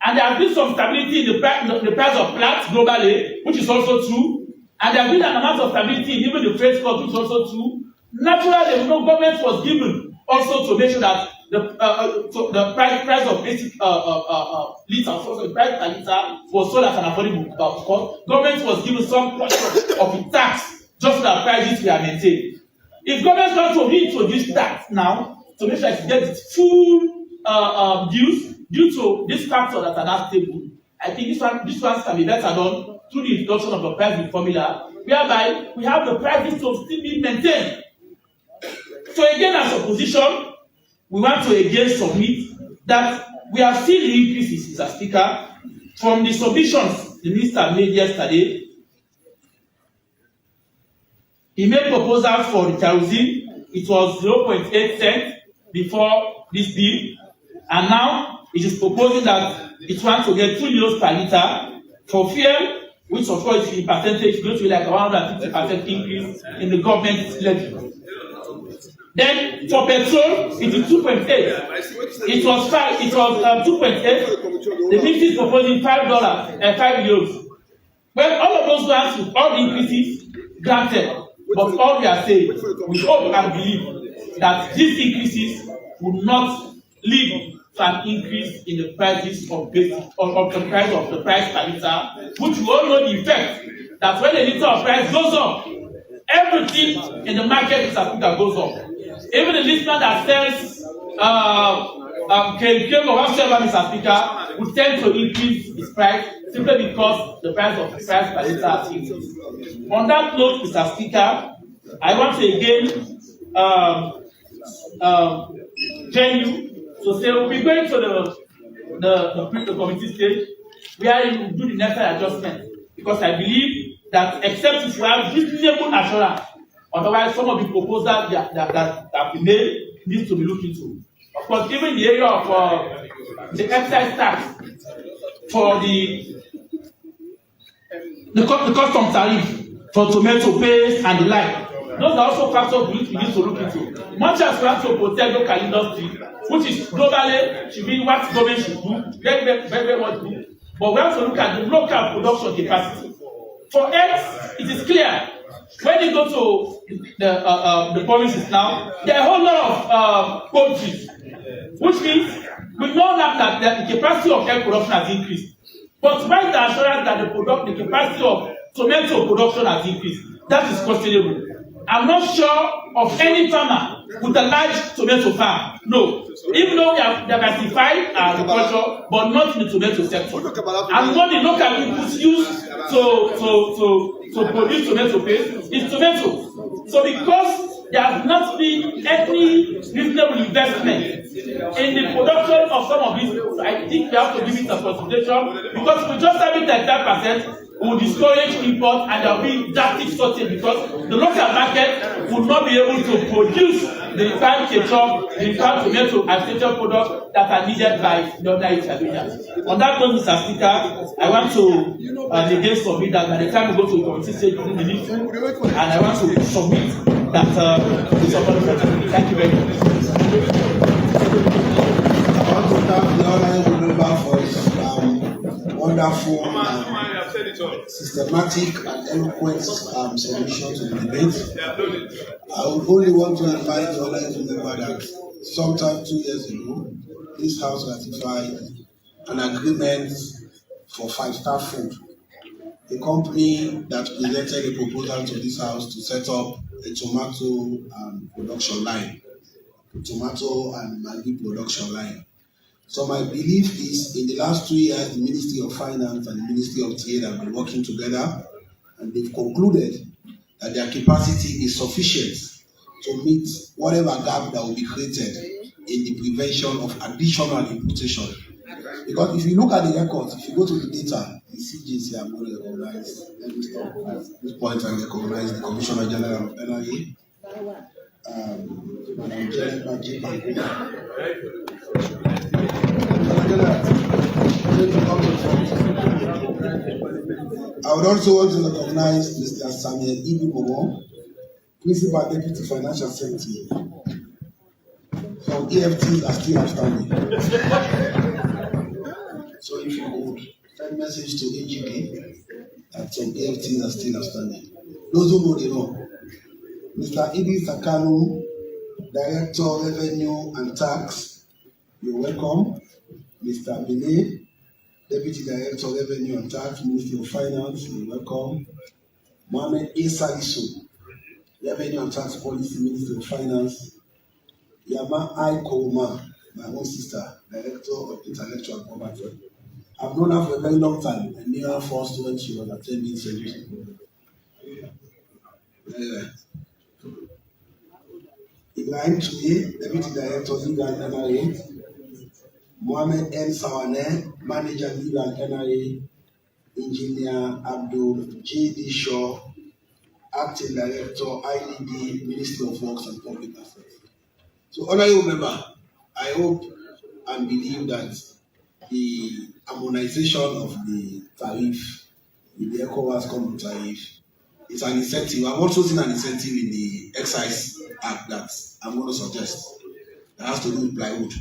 and there has been some stability in the price of plants globally, which is also true, and there has been an amount of stability in even the freight cost, which is also true. Naturally, the government was given also to make sure that the price of basic litre, also the price per litre was sold at an affordable cost. Government was given some portion of the tax just so that prices were maintained. If government wants to reintroduce tax now to make sure it gets its full dues due to this factor that are not stable, I think this one can be better done through the introduction of the pricing formula, whereby we have the prices to still be maintained. So again, as opposition, we want to again submit that we have seen the increases, Mr. Speaker, from the submissions the minister made yesterday. He made proposal for the kerosene. It was 0.8 cents before this bill, and now it is proposing that it wants to get 2 euros per litre for fuel, which of course in percentage is going to be like 150% increase in the government levy. Then for petrol, it is 2.8. It was 2.8. The ministry is proposing $5 and 5 euros. Well, all of those ones with all the increases granted, but all we are saying, we hope and believe that these increases will not lead to an increase in the prices of the price of the price per litre, which we all know the effect that when a litre of price goes up, everything in the market that goes up. Even the listener that sells came or whatsoever, Mr. Speaker, would tend to increase its price simply because the price of the price per litre has increased. On that note, Mr. Speaker, I want to again join you to say we'll be going to the committee stage where you will do the necessary adjustment, because I believe that except if you have reasonable assurance, otherwise some of the proposals that we made needs to be looked into. Of course, even the area of the excise tax for the custom tariff for tomato paste and the like, those are also factors we need to look into. Much as we have to protect local industry, which is globally should be what government should do, very much do. But we have to look at the local production capacity. For eggs, it is clear. When you go to the provinces now, there are a whole lot of poultry, which means we know now that the capacity of egg production has increased. But why the assurance that the capacity of tomato production has increased? That is questionable. I'm not sure of any farmer with a large tomato farm. No. Even though we have diversified agriculture, but not in the tomato sector. And what the local inputs used to produce tomato paste is tomato. So because there has not been any reasonable investment in the production of some of these, I think we have to give it a consideration, because if we just have it at 10%, we will discourage import and there will be drastic shortage, because the local market will not be able to produce the refined ketchup, the refined tomato and ketchup products that are needed by the other Italians. On that note, Mr. Speaker, I want to again submit that by the time we go to the committee stage within the next, and I want to submit that it's upon. Thank you very much. I want to thank the honorable member for his wonderful, systematic and eloquent submission to the debate. I would only want to advise the honorable member that sometime 2 years ago, this House ratified an agreement for 5-star food. A company that presented a proposal to this House to set up a tomato production line, tomato and Maggi production line. So my belief is, in the last 2 years, the Ministry of Finance and the Ministry of Trade have been working together, and they've concluded that their capacity is sufficient to meet whatever gap that will be created in the prevention of additional importation. Because if you look at the records, if you go to the data, the CJC are going to recognize, let me stop at this point and recognize the Commissioner General of NIA, Madam Jennifer J. I would also want to recognize Mr. Samuel Ibi Bobo, Principal Deputy Financial Secretary. Some EFTs are still outstanding. So if you would send message to AGP that some EFTs are still outstanding. Those who know, they know. Mr. Ibi Sakanu, Director Revenue and Tax, you're welcome. Mr. Bele, Deputy Director Revenue and Tax, Ministry of Finance, you're welcome. Mohamed A. Salisu, Revenue and Tax Policy, Ministry of Finance. Yama I. Kouma, my own sister, Director of Intellectual Property. I've known her for a very long time, and knew her first when she was attending service. Ibrahim Tui, Deputy Director, Legal and NRA, Mohammed N. Sawane, Manager, Legal and NRA, Engineer Abdul J.D. Shaw, Acting Director, IDD, Ministry of Works and Public Affairs. So, honorable member, I hope and believe that the harmonization of the tariff, the ECOWAS common tariff, is an incentive. I've also seen an incentive in the Excise Act that I'm going to suggest that has to do with plywood.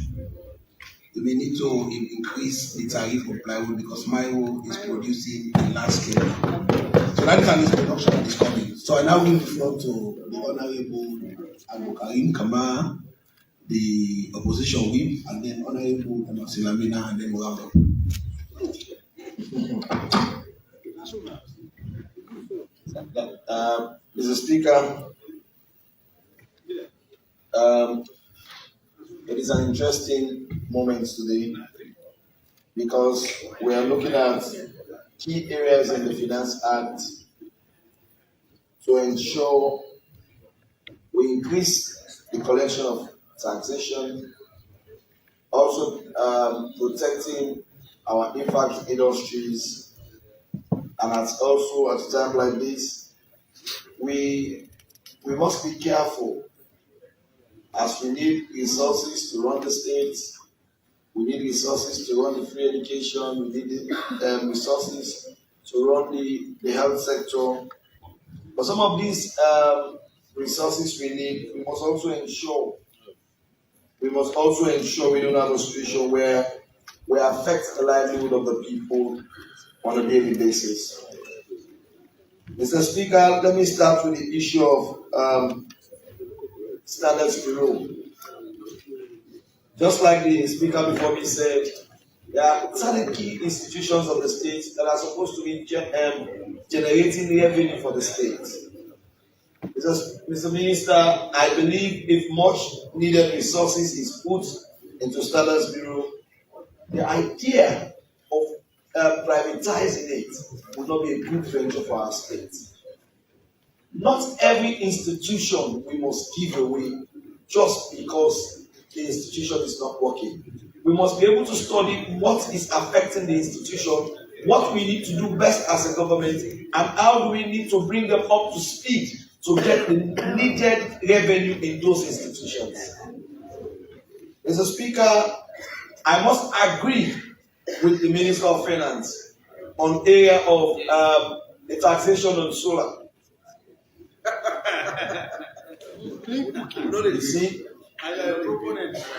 We may need to increase the tariff of plywood because Mayo is producing a large scale. So that is an production that is coming. So I now give the floor to the Honorable Abukarim Kama, the opposition whip, and then Honorable Silamina, and then we'll round up. Mr. Speaker, it is an interesting moment today because we are looking at key areas in the Finance Act to ensure we increase the collection of taxation, also protecting our impact industries, and also at a time like this, we must be careful as we need resources to run the states, we need resources to run the free education, we need resources to run the health sector. But some of these resources we need, we must also ensure we don't have a situation where we affect the livelihood of the people on a daily basis. Mr. Speaker, let me start with the issue of Standards Bureau. Just like the speaker before me said, there are certain key institutions of the state that are supposed to be generating revenue for the state. Mr. Minister, I believe if much needed resources is put into Standards Bureau, the idea of privatizing it would not be a good venture for our state. Not every institution we must give away just because the institution is not working. We must be able to study what is affecting the institution, what we need to do best as a government, and how do we need to bring them up to speed to get the needed revenue in those institutions. Mr. Speaker, I must agree with the Minister of Finance on area of the taxation on solar. You see,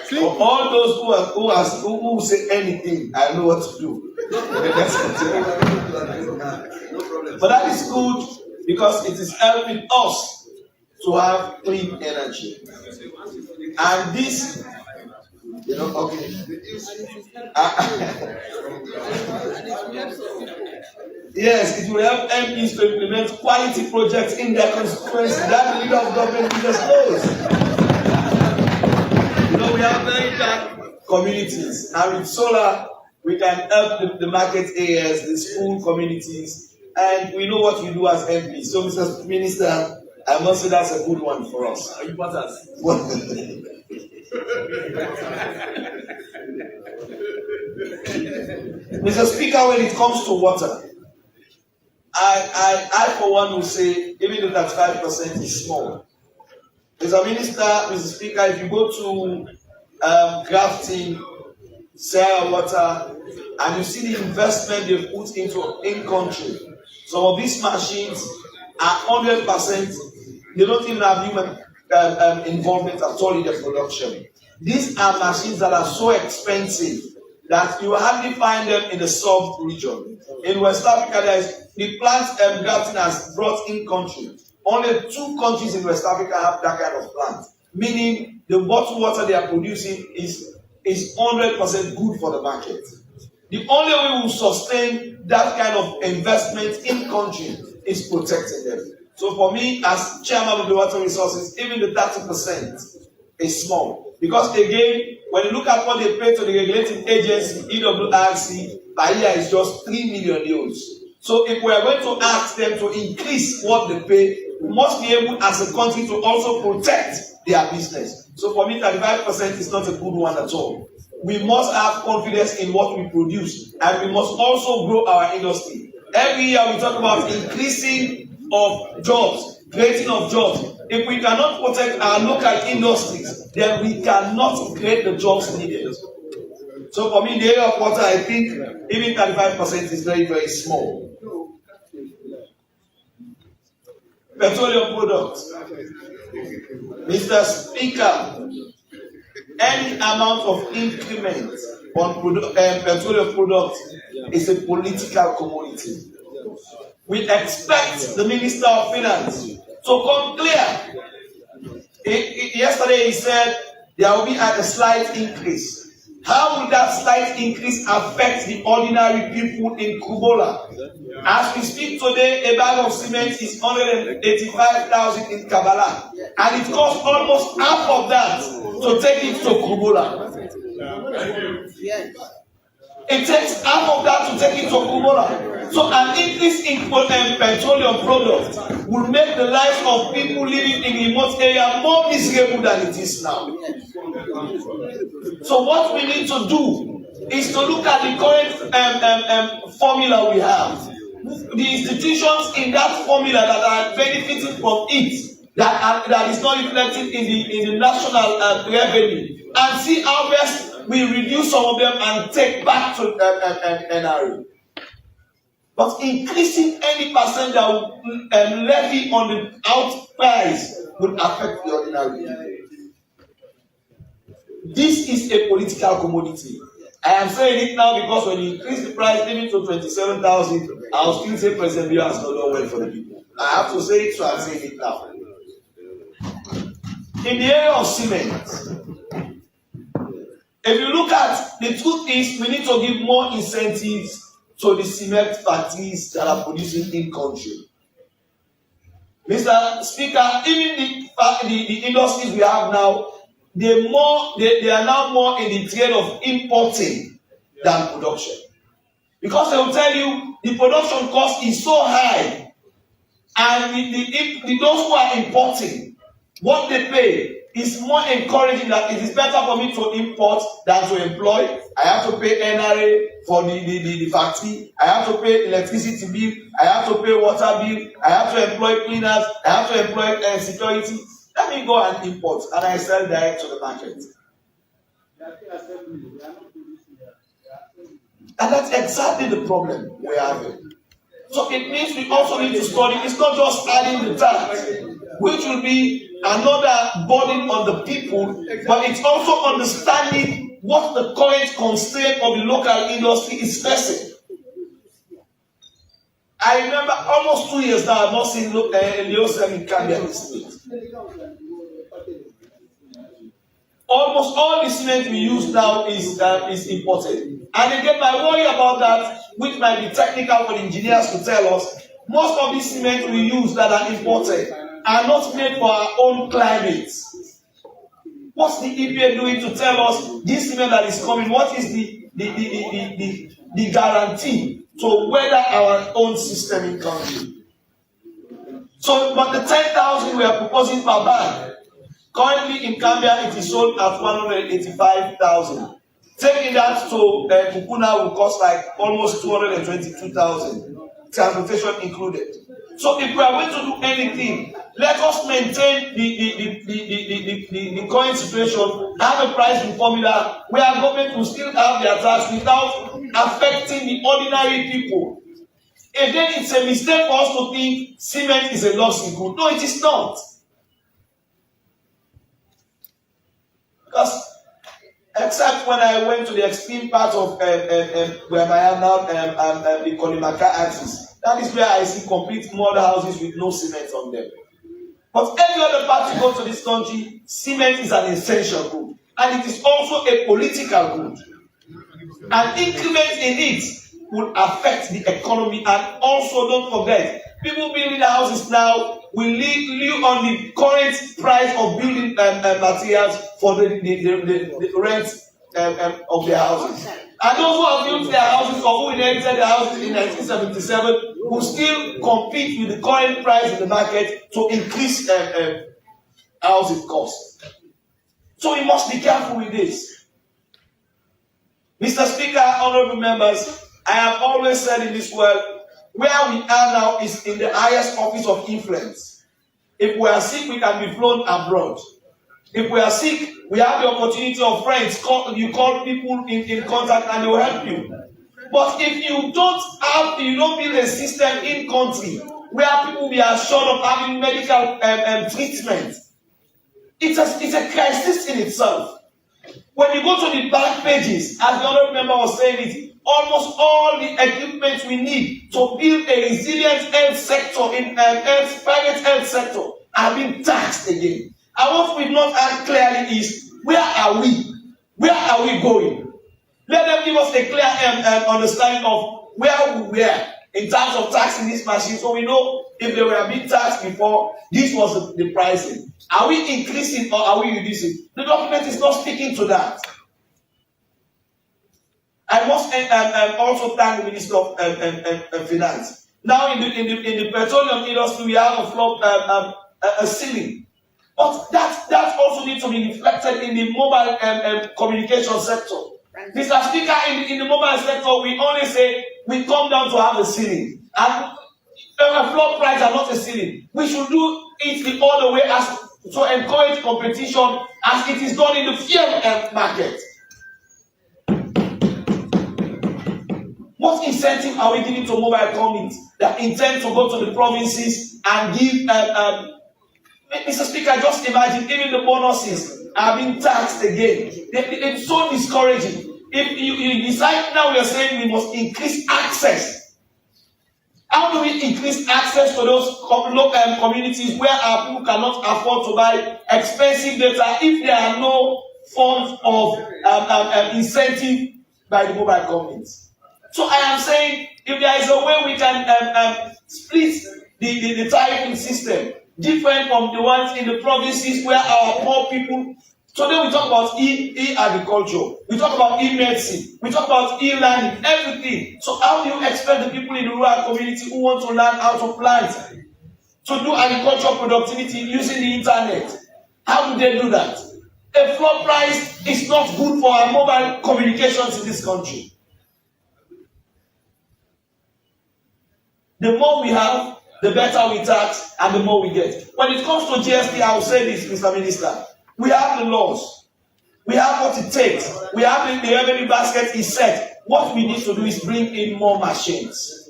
for all those who say anything, I know what to do. But that is good because it is helping us to have clean energy. And this, okay. Yes, it will help MPs to implement quality projects in their constituency that the leader of government will disclose. We have very dark communities, and with solar, we can help the market areas, the school communities, and we know what we do as MPs. So, Mr. Minister, I must say that's a good one for us. Are you partners? Mr. Speaker, when it comes to water, I for one will say, even though that 5% is small. Mr. Minister, Mr. Speaker, if you go to Grafton, Sarah Water, and you see the investment they've put into in-country, some of these machines are 100%, they don't even have human involvement at all in the production. These are machines that are so expensive that you hardly find them in the sub-region. In West Africa, there is the plant Grafton has brought in country. Only 2 countries in West Africa have that kind of plant, meaning the bottled water they are producing is 100% good for the market. The only way we will sustain that kind of investment in country is protecting them. So for me, as chairman of the water resources, even the 30% is small. Because again, when you look at what they pay to the regulating agency, EWRC, per year is just 3 million euros. So if we are going to ask them to increase what they pay, we must be able as a country to also protect their business. So for me, 35% is not a good one at all. We must have confidence in what we produce, and we must also grow our industry. Every year we talk about increasing of jobs, creating of jobs. If we cannot protect our local industries, then we cannot create the jobs needed. So for me, in the area of water, I think even 35% is very, very small. Petroleum products. Mr. Speaker, any amount of increment on petroleum products is a political commodity. We expect the Minister of Finance to come clear. Yesterday he said there will be a slight increase. How will that slight increase affect the ordinary people in Kubola? As we speak today, a bag of cement is 185,000 in Kabbalah, and it costs almost half of that to take it to Kubola. It takes half of that to take it to Kubola. So an increase in petroleum products will make the lives of people living in remote area more miserable than it is now. So what we need to do is to look at the current formula we have. The institutions in that formula that are benefiting from it, that is not reflected in the national revenue, and see how best we reduce some of them and take back to NRA. But increasing any percent that will levy on the out price will affect the ordinary. This is a political commodity. I am saying it now because when you increase the price limit to 27,000, I will still say President Biya has not done well for the people. I have to say it, so I'm saying it now. In the area of cement, if you look at the truth is, we need to give more incentives to the cement factories that are producing in country. Mr. Speaker, even the industries we have now, they are now more in the trade of importing than production. Because they will tell you the production cost is so high, and those who are importing, what they pay is more encouraging that it is better for me to import than to employ. I have to pay NRA for the factory. I have to pay electricity bill. I have to pay water bill. I have to employ cleaners. I have to employ security. Let me go and import, and I sell direct to the market. And that's exactly the problem we are having. So it means we also need to study. It's not just adding the tax, which will be another burden on the people, but it's also understanding what the current constraint of the local industry is facing. I remember almost 2 years now, I've not seen Leosem in Kambia State. Almost all the cement we use now is imported. And again, my worry about that, which might be technical for the engineers to tell us, most of the cement we use that are imported are not made for our own climate. What's the EPA doing to tell us this cement that is coming? What is the guarantee to weather our own system in country? So, but the 10,000 we are proposing per bag, currently in Gambia it is sold at 185,000. Taking that to Kupuna will cost like almost 222,000, transportation included. So if we are going to do anything, let us maintain the current situation, have a pricing formula where government will still have their tax without affecting the ordinary people. Again, it's a mistake for us to think cement is a luxury good. No, it is not. Because except when I went to the extreme part of where I am now, the Kolimaka axis, that is where I see complete model houses with no cement on them. But every other part you go to this country, cement is an essential good. And it is also a political good. An increment in it will affect the economy. And also, don't forget, people building the houses now will live on the current price of building materials for the rent of their houses. And those who have built their houses or who inherited their houses in 1977 will still compete with the current price in the market to increase housing costs. So we must be careful with this. Mr. Speaker, honorable members, I have always said in this world, where we are now is in the highest office of influence. If we are sick, we can be flown abroad. If we are sick, we have the opportunity of friends. You call people in contact and they will help you. But if you don't build a system in country where people will be assured of having medical treatment, it's a crisis in itself. When you go to the back pages, as the other member was saying it, almost all the equipment we need to build a resilient health sector in private health sector are being taxed again. And what we've not heard clearly is, where are we? Where are we going? Let them give us a clear understanding of where we were in terms of taxing these machines, so we know if they were being taxed before, this was the pricing. Are we increasing or are we reducing? The document is not speaking to that. I must also thank the Minister of Finance. Now in the petroleum industry, we have a ceiling. But that also needs to be reflected in the mobile communication sector. Mr. Speaker, in the mobile sector, we only say we come down to have a ceiling. And a floor price are not a ceiling. We should do it the other way as to encourage competition as it is done in the fuel market. What incentive are we giving to mobile companies that intend to go to the provinces and give Mr. Speaker, just imagine, even the bonuses are being taxed again. It's so discouraging. If you decide now, we are saying we must increase access. How do we increase access to those local communities where our people cannot afford to buy expensive data if there are no forms of incentive by the mobile companies? So I am saying, if there is a way we can split the tariffing system, different from the ones in the provinces where our poor people. Today we talk about e-agriculture, we talk about e-medicine, we talk about e-learning, everything. So how do you expect the people in the rural community who want to learn how to plant, to do agricultural productivity using the internet? How do they do that? A floor price is not good for our mobile communications in this country. The more we have, the better we tax and the more we get. When it comes to GST, I will say this, Mr. Minister. We have the laws. We have what it takes. We have the revenue basket is set. What we need to do is bring in more machines.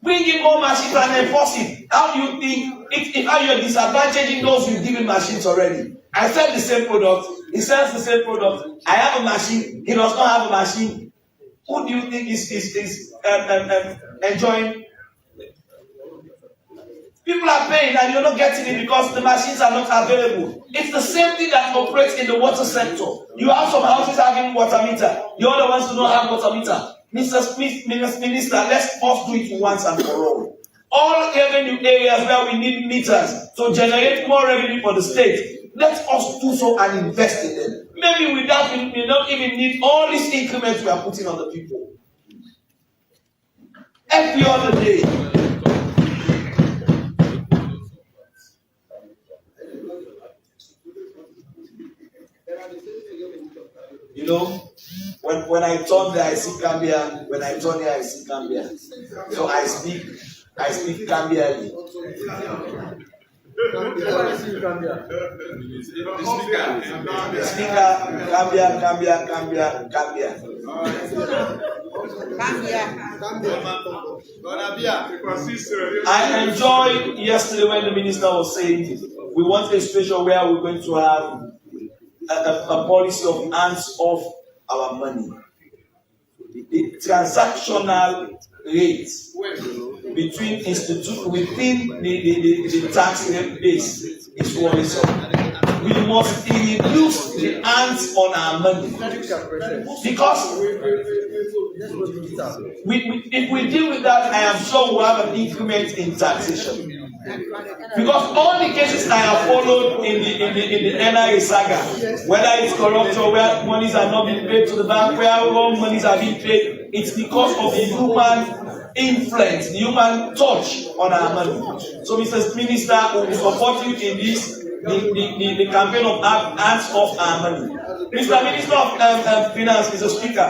Bring in more machines and enforce it. How do you think, if you are disadvantaging those you've given machines already? I sell the same product. He sells the same product. I have a machine. He does not have a machine. Who do you think is enjoying? People are paying and you're not getting it because the machines are not available. It's the same thing that operates in the water sector. You have some houses having water meter. The other ones do not have water meter. Mr. Smith, Minister, let's first do it once and for all. All revenue areas where we need meters to generate more revenue for the state, let us do so and invest in them. Maybe with that, we may not even need all these increments we are putting on the people. Every other day. You know, when I turn there, I see Gambia. When I turn here, I see Gambia. So I speak Gambian. The speaker, Gambia. I enjoyed yesterday when the minister was saying we want a situation where we're going to have a policy of hands off our money. The transactional rate between within the tax rate base is worrisome. We must reduce the hands on our money because if we deal with that, I am sure we'll have an increment in taxation. Because all the cases I have followed in the NIA saga, whether it's corruption, where monies are not being paid to the bank, where wrong monies are being paid, it's because of the human influence, the human touch on our money. So, Mr. Minister, we will support you in this, the campaign of hands off our money. Mr. Minister of Finance, Mr. Speaker,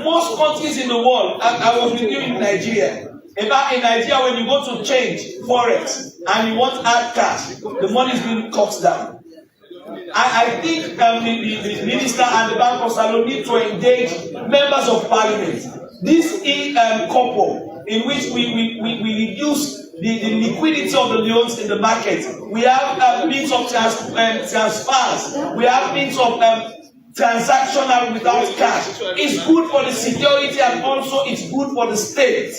most countries in the world, I was with you in Nigeria. In fact, in Nigeria, when you go to change forex and you want hard cash, the money is being cut down. I think the minister and the Bank of Salon need to engage members of parliament. This couple in which we reduce the liquidity of the loans in the market. We have means of transfers. We have means of transactional without cash. It's good for the security and also it's good for the state.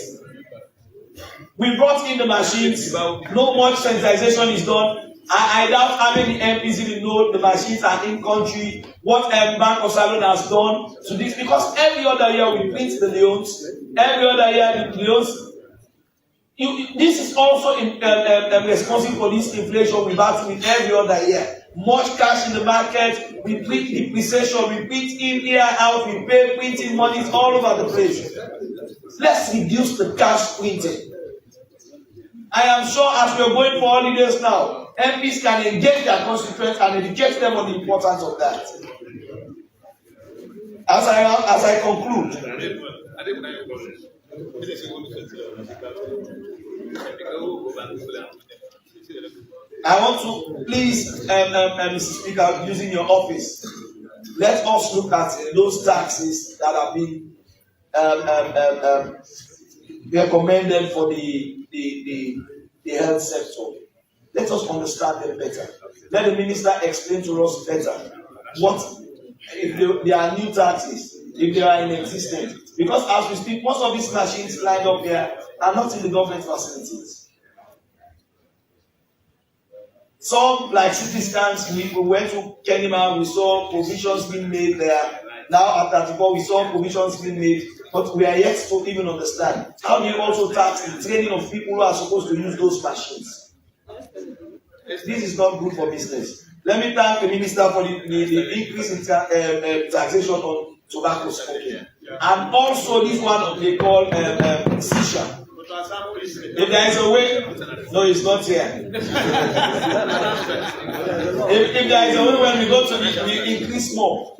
We brought in the machines. No much sensitization is done. I doubt how many MPs even know the machines are in country. What Bank of Salon has done to this, because every other year we print the loans. Every other year the loans. This is also responsible for this inflation we've had with every other year. Much cash in the market. We print depreciation. We print in here out. We pay printing monies all over the place. Let's reduce the cash printing. I am sure as we are going for holidays now, MPs can engage their constituents and educate them on the importance of that. As I conclude, I want to please, Mr. Speaker, using your office, let us look at those taxes that have been recommended for the health sector. Let us understand them better. Let the minister explain to us better what if there are new taxes, if they are in existence. Because as we speak, most of these machines lined up there are not in the government facilities. Some, like CT scans, we went to Kenima, we saw provisions being made there. Now at 34, we saw provisions being made, but we are yet to even understand. How do you also tax the training of people who are supposed to use those machines? This is not good for business. Let me thank the minister for the increase in taxation on tobacco smoking. And also this one they call shisha. If there is a way, no, it's not here. if there is a way when we go to we increase more.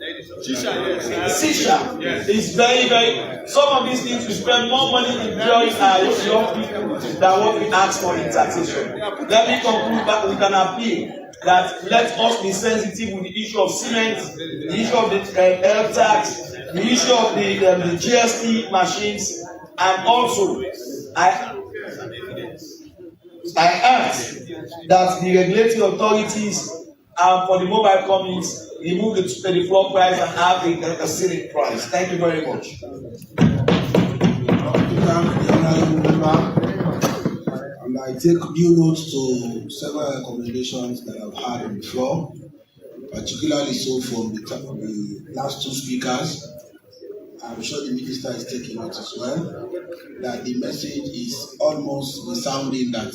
Shisha is very, very. Some of these things we spend more money in enjoying our young people than what we ask for in taxation. Let me conclude that with an appeal that let us be sensitive with the issue of cement, the issue of the health tax, the issue of the GST machines, and also I ask that the regulatory authorities for the mobile companies remove the floor price and have a ceiling price. Thank you very much. And I take due note to several recommendations that I've had on the floor, particularly so from the last two speakers. I'm sure the minister is taking note as well, that the message is almost resounding that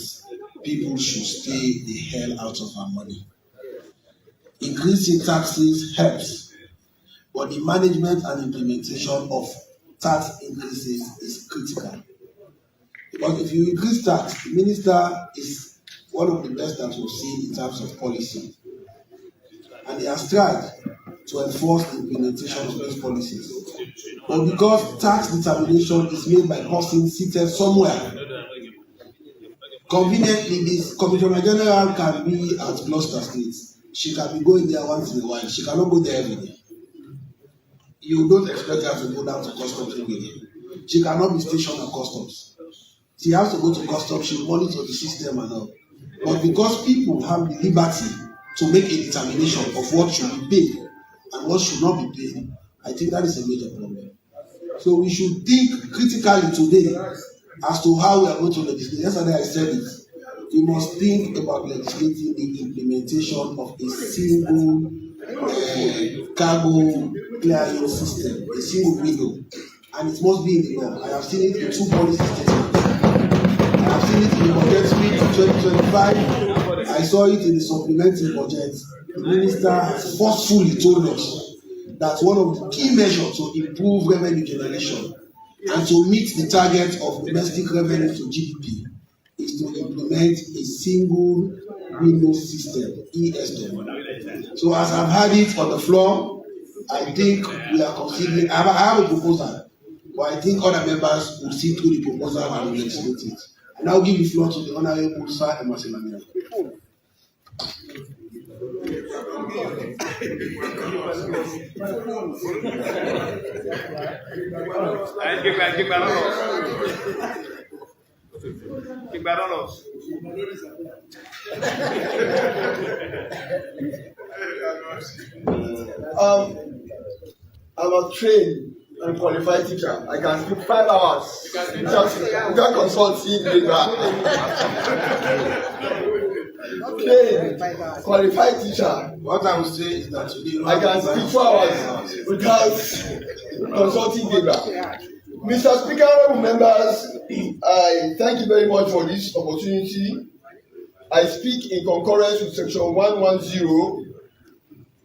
people should stay the hell out of our money. Increasing taxes helps, but the management and implementation of tax increases is critical. Because if you increase tax, the minister is one of the best that we've seen in terms of policy. And he has tried to enforce the implementation of those policies. But because tax determination is made by person seated somewhere, conveniently, this Commissioner General can be at Gloucester State. She can be going there once in a while. She cannot go there every day. You don't expect her to go down to customs every day. She cannot be stationed at customs. She has to go to customs. She will monitor the system and all. But because people have the liberty to make a determination of what should be paid and what should not be paid, I think that is a major problem. So we should think critically today as to how we are going to legislate. Yesterday I said it. We must think about legislating the implementation of a single cargo clearing system, a single window, and it must be in the law. I have seen it in two policy statements. I have seen it in the budget speech 2025. I saw it in the supplementary budget. The minister has forcefully told us that one of the key measures to improve revenue generation and to meet the target of domestic revenue to GDP is to implement a single window system, ESM. So as I've had it on the floor, I think we are considering, I have a proposal, but I think other members will see through the proposal and will legislate it. And I'll give the floor to the Honorable Sir Emerson Lamina. I'm a trained and qualified teacher. I can speak 5 hours without consulting data. Trained, qualified teacher. What I would say is that today I can speak 4 hours without consulting data. Mr. Speaker, honorable members, I thank you very much for this opportunity. I speak in concurrence with Section 110,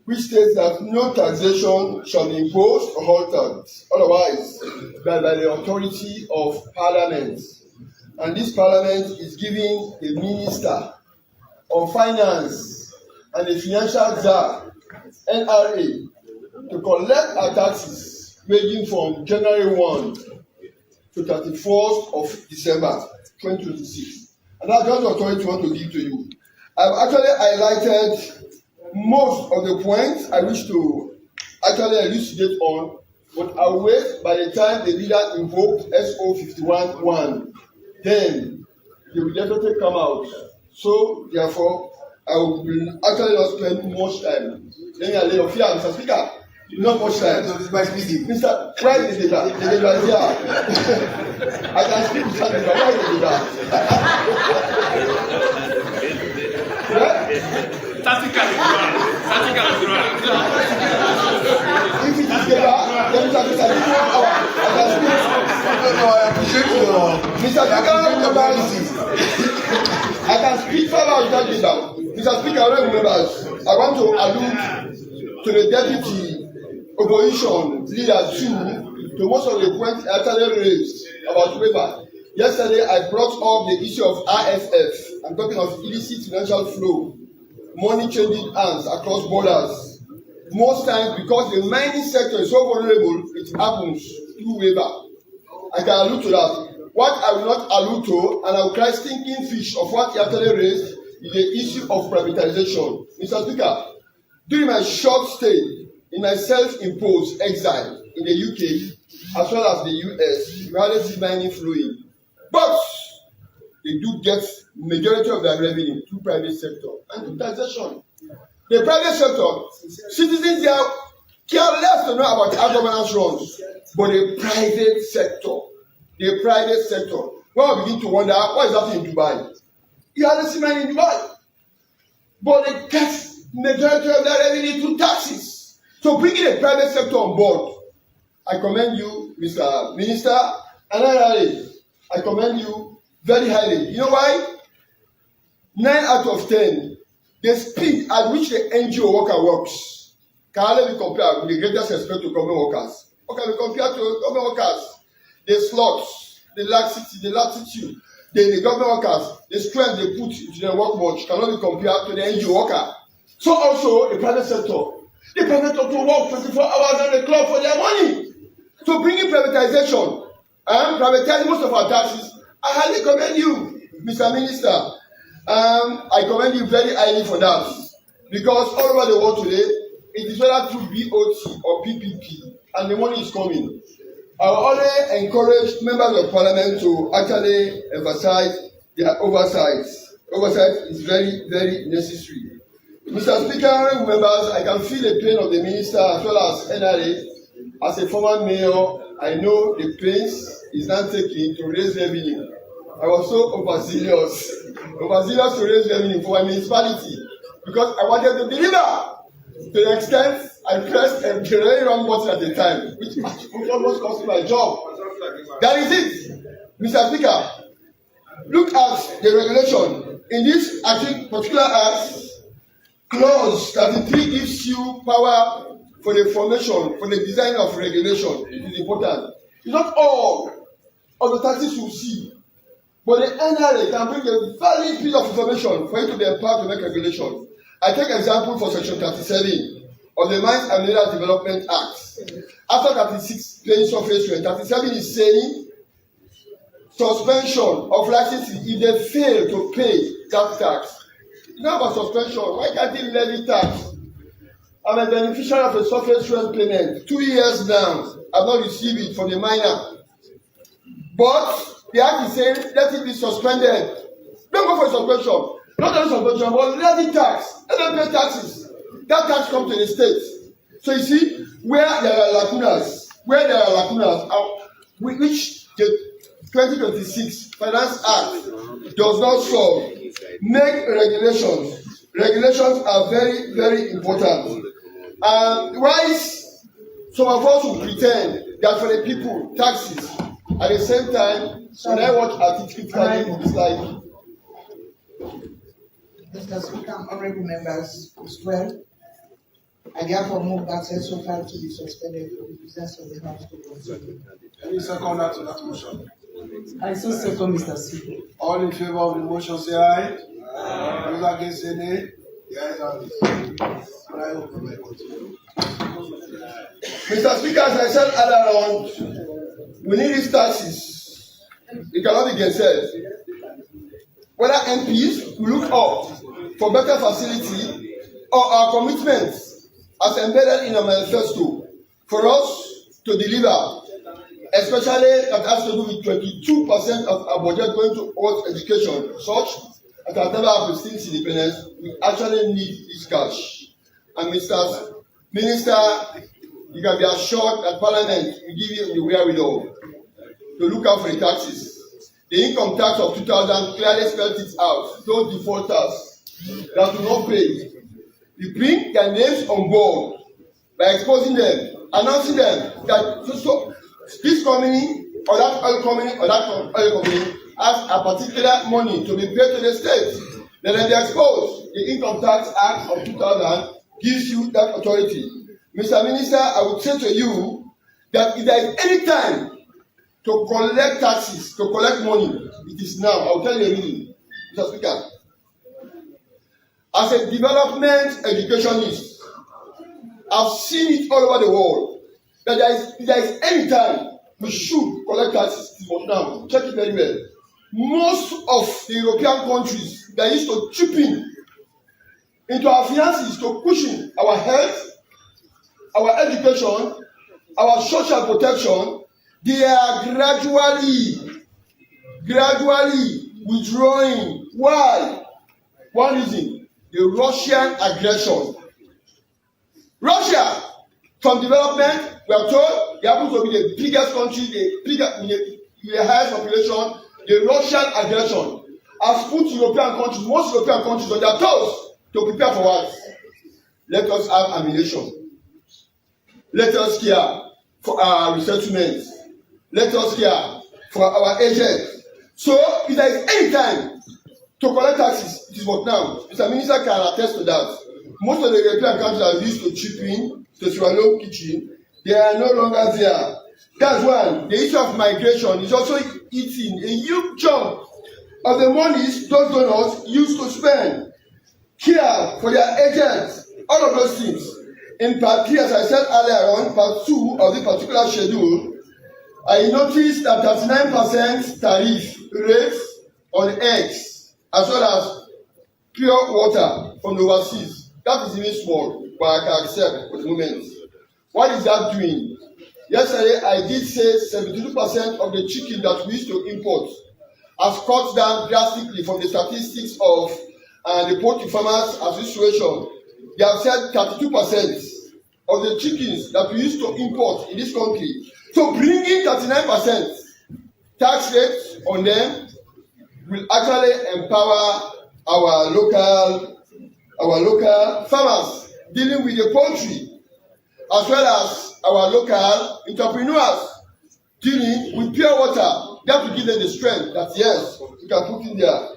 which states that no taxation shall be imposed or altered, otherwise than by the authority of Parliament. And this Parliament is giving the Minister of Finance and the Financial Czar, NRA, to collect our taxes ranging from January 1 to 31st of December 2026. And that's just the authority I want to give to you. I've actually highlighted most of the points I wish to actually elucidate on, but I'll wait by the time the leader invoked SO 51-1. Then they will definitely come out. So, therefore, I will actually not spend much time. Let me lay off here, Mr. Speaker. Not much time. Mr. Where is the data? The data is here. I can speak to the data. Where is the data? If it is data, then Mr. Speaker, give me 1 hour. I can speak. No, I appreciate you. Mr. Speaker, I can speak 5 hours without data. Mr. Speaker, members, I want to allude to the deputy opposition leader too, to most of the points actually raised about waiver. Yesterday, I brought up the issue of RFF. I'm talking of illicit financial flow, money changing hands across borders. Most times, because the mining sector is so vulnerable, it happens through waiver. I can allude to that. What I will not allude to, and I will cry stinking fish of what he actually raised, is the issue of privatization. Mr. Speaker, during my short stay in my self-imposed exile in the UK, as well as the US, we hardly see mining flowing. But they do get majority of their revenue through private sector and through taxation. The private sector, citizens there care less to know about how governance runs, but the private sector, when we begin to wonder what is happening in Dubai. You hardly see money in Dubai, but they get majority of their revenue through taxes. So bringing the private sector on board, I commend you, Mr. Minister, and I commend you very highly. You know why? 9 out of 10, the speed at which the NGO worker works can hardly be compared with the greatest respect to government workers. What can be compared to government workers? The slots, the laxity, the latitude, the government workers, the strength they put into their work watch cannot be compared to the NGO worker. So also the private sector. The private sector work 24 hours on the clock for their money. So bringing privatization and privatizing most of our taxes, I highly commend you, Mr. Minister. I commend you very highly for that, because all over the world today, it is whether through BOT or PPP, and the money is coming. I will only encourage members of Parliament to actually emphasize their oversight. Oversight is very, very necessary. Mr. Speaker, members, I can feel the pain of the minister as well as NRA. As a former mayor, I know the pains is not taking to raise revenue. I was so overzealous to raise revenue for my municipality, because I wanted to deliver. To the extent I pressed a very wrong button at the time, which almost cost me my job. That is it, Mr. Speaker. Look at the regulation. In this particular act, clause 33 gives you power for the formation, for the design of regulation. It is important. It's not all of the taxes you see, but the NRA can bring a valid piece of information for you to be empowered to make regulation. I take example for section 37 of the Mines and Mineral Development Act. After 36 plain surface rent, 37 is saying suspension of licensing if they fail to pay that tax. It's not about suspension. Why can't they levy tax? I'm a beneficiary of a surface rent payment. 2 years now, I've not received it from the miner. But the act is saying, let it be suspended. Don't go for suspension. Not only suspension, but levy tax. Let them pay taxes. That tax comes to the state. So you see, where there are lacunas, which the 2026 Finance Act does not solve, make regulations. Regulations are very, very important. Why some of us will pretend that for the people, taxes, at the same time, when I watch artificially, it's like. Mr. Speaker, honorable members, as well, I therefore move that section 5 to be suspended for the business of the House to continue. Any second to that motion? I so second, Mr. Speaker. All in favor of the motion say aye. Aye. Those against say nay. The ayes have it. I open my continue. Mr. Speaker, as I said earlier on, we need these taxes. It cannot be gainsaid. Whether MPs will look up for better facility or our commitments as embedded in our manifesto for us to deliver, especially that has to do with 22% of our budget going towards education, such that has never have since independence. We actually need this cash. And Mr. Minister, you can be assured that Parliament will give you the wherewithal to look out for the taxes. The income tax of 2000 clearly spelled it out. Those defaulters that do not pay, we bring their names on board by exposing them, announcing them that this company or that oil company or that oil company has a particular money to be paid to the state. Then they expose. The Income Tax Act of 2000 gives you that authority. Mr. Minister, I would say to you that if there is any time to collect taxes, to collect money, it is now. I will tell you a reason, Mr. Speaker. As a development educationist, I've seen it all over the world that there is any time we should collect taxes. But now, check it very well. Most of the European countries that used to chip in into our finances to cushion our health, our education, our social protection, they are gradually withdrawing. Why? One reason, the Russian aggression. Russia, from development, we are told they happen to be the biggest country, with the highest population. The Russian aggression has put European countries, most European countries, on their toes to prepare for what? Let us have ammunition. Let us care for our resettlement. Let us care for our agents. So, if there is any time to collect taxes, it is but now. Mr. Minister can attest to that. Most of the European countries are used to chip in, to swallow kitchen. They are no longer there. That's one. The issue of migration is also eating a huge chunk of the monies those donors used to spend. Care for their agents, all of those things. In part 3, as I said earlier on, part 2 of the particular schedule, I noticed that 39% tariff rates on eggs, as well as pure water from the overseas. That is even small, but I can accept for the moment. What is that doing? Yesterday, I did say 72% of the chicken that we used to import has cut down drastically from the statistics of the poultry farmers association. They have said 32% of the chickens that we used to import in this country. So bringing 39% tax rates on them will actually empower our local farmers dealing with the poultry, as well as our local entrepreneurs dealing with pure water. They have to give them the strength that yes, we can put in there.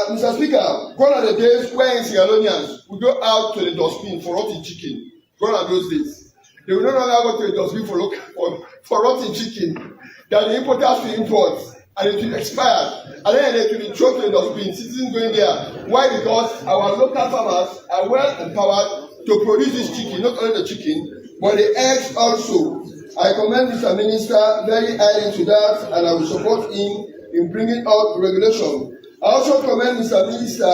Mr. Speaker, gone are the days when Sierra Leoneans would go out to the dustbin for rotten chicken. Gone are those days. They will no longer go to the dustbin for rotten chicken that the importers will import, and it will expire, and then they will be thrown to the dustbin. Citizens going there. Why? Because our local farmers are well empowered to produce this chicken, not only the chicken, but the eggs also. I commend Mr. Minister very highly to that, and I will support him in bringing out regulation. I also commend Mr. Minister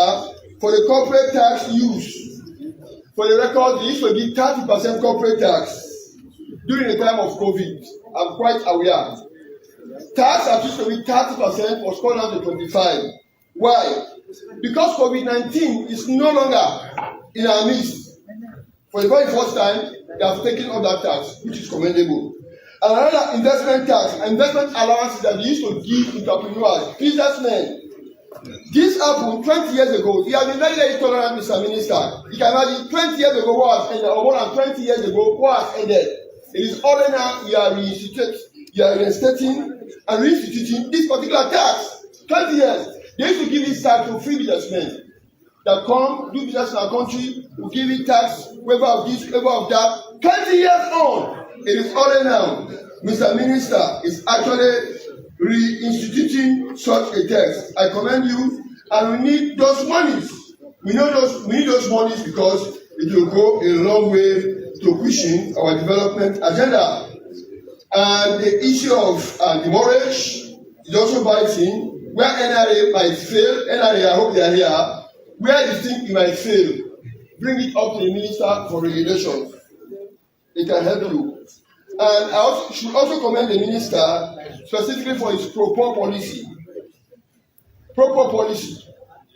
for the corporate tax use. For the record, he used to give 30% corporate tax during the time of COVID. I'm quite aware. Tax that used to be 30% was called down to 25%. Why? Because COVID-19 is no longer in our midst. For the very first time, they have taken on that tax, which is commendable. And another investment tax, investment allowances that they used to give entrepreneurs, businessmen. This happened 20 years ago. He has been very, very tolerant, Mr. Minister. You can imagine 20 years ago what has ended, or more than 20 years ago what has ended. It is only now you are reinstating and reinstituting this particular tax. 20 years. They used to give this tax to free businessmen that come, do business in our country, will give it tax, waiver of this, waiver of that. 20 years on, it is only now. Mr. Minister is actually reinstituting such a tax. I commend you, and we need those monies. We need those monies because it will go a long way to pushing our development agenda. And the issue of demurrage is also biting. Where NRA might fail, NRA, I hope they are here. Where you think you might fail, bring it up to the Minister for Regulation. It can help you. And I should also commend the Minister specifically for his proper policy. Proper policy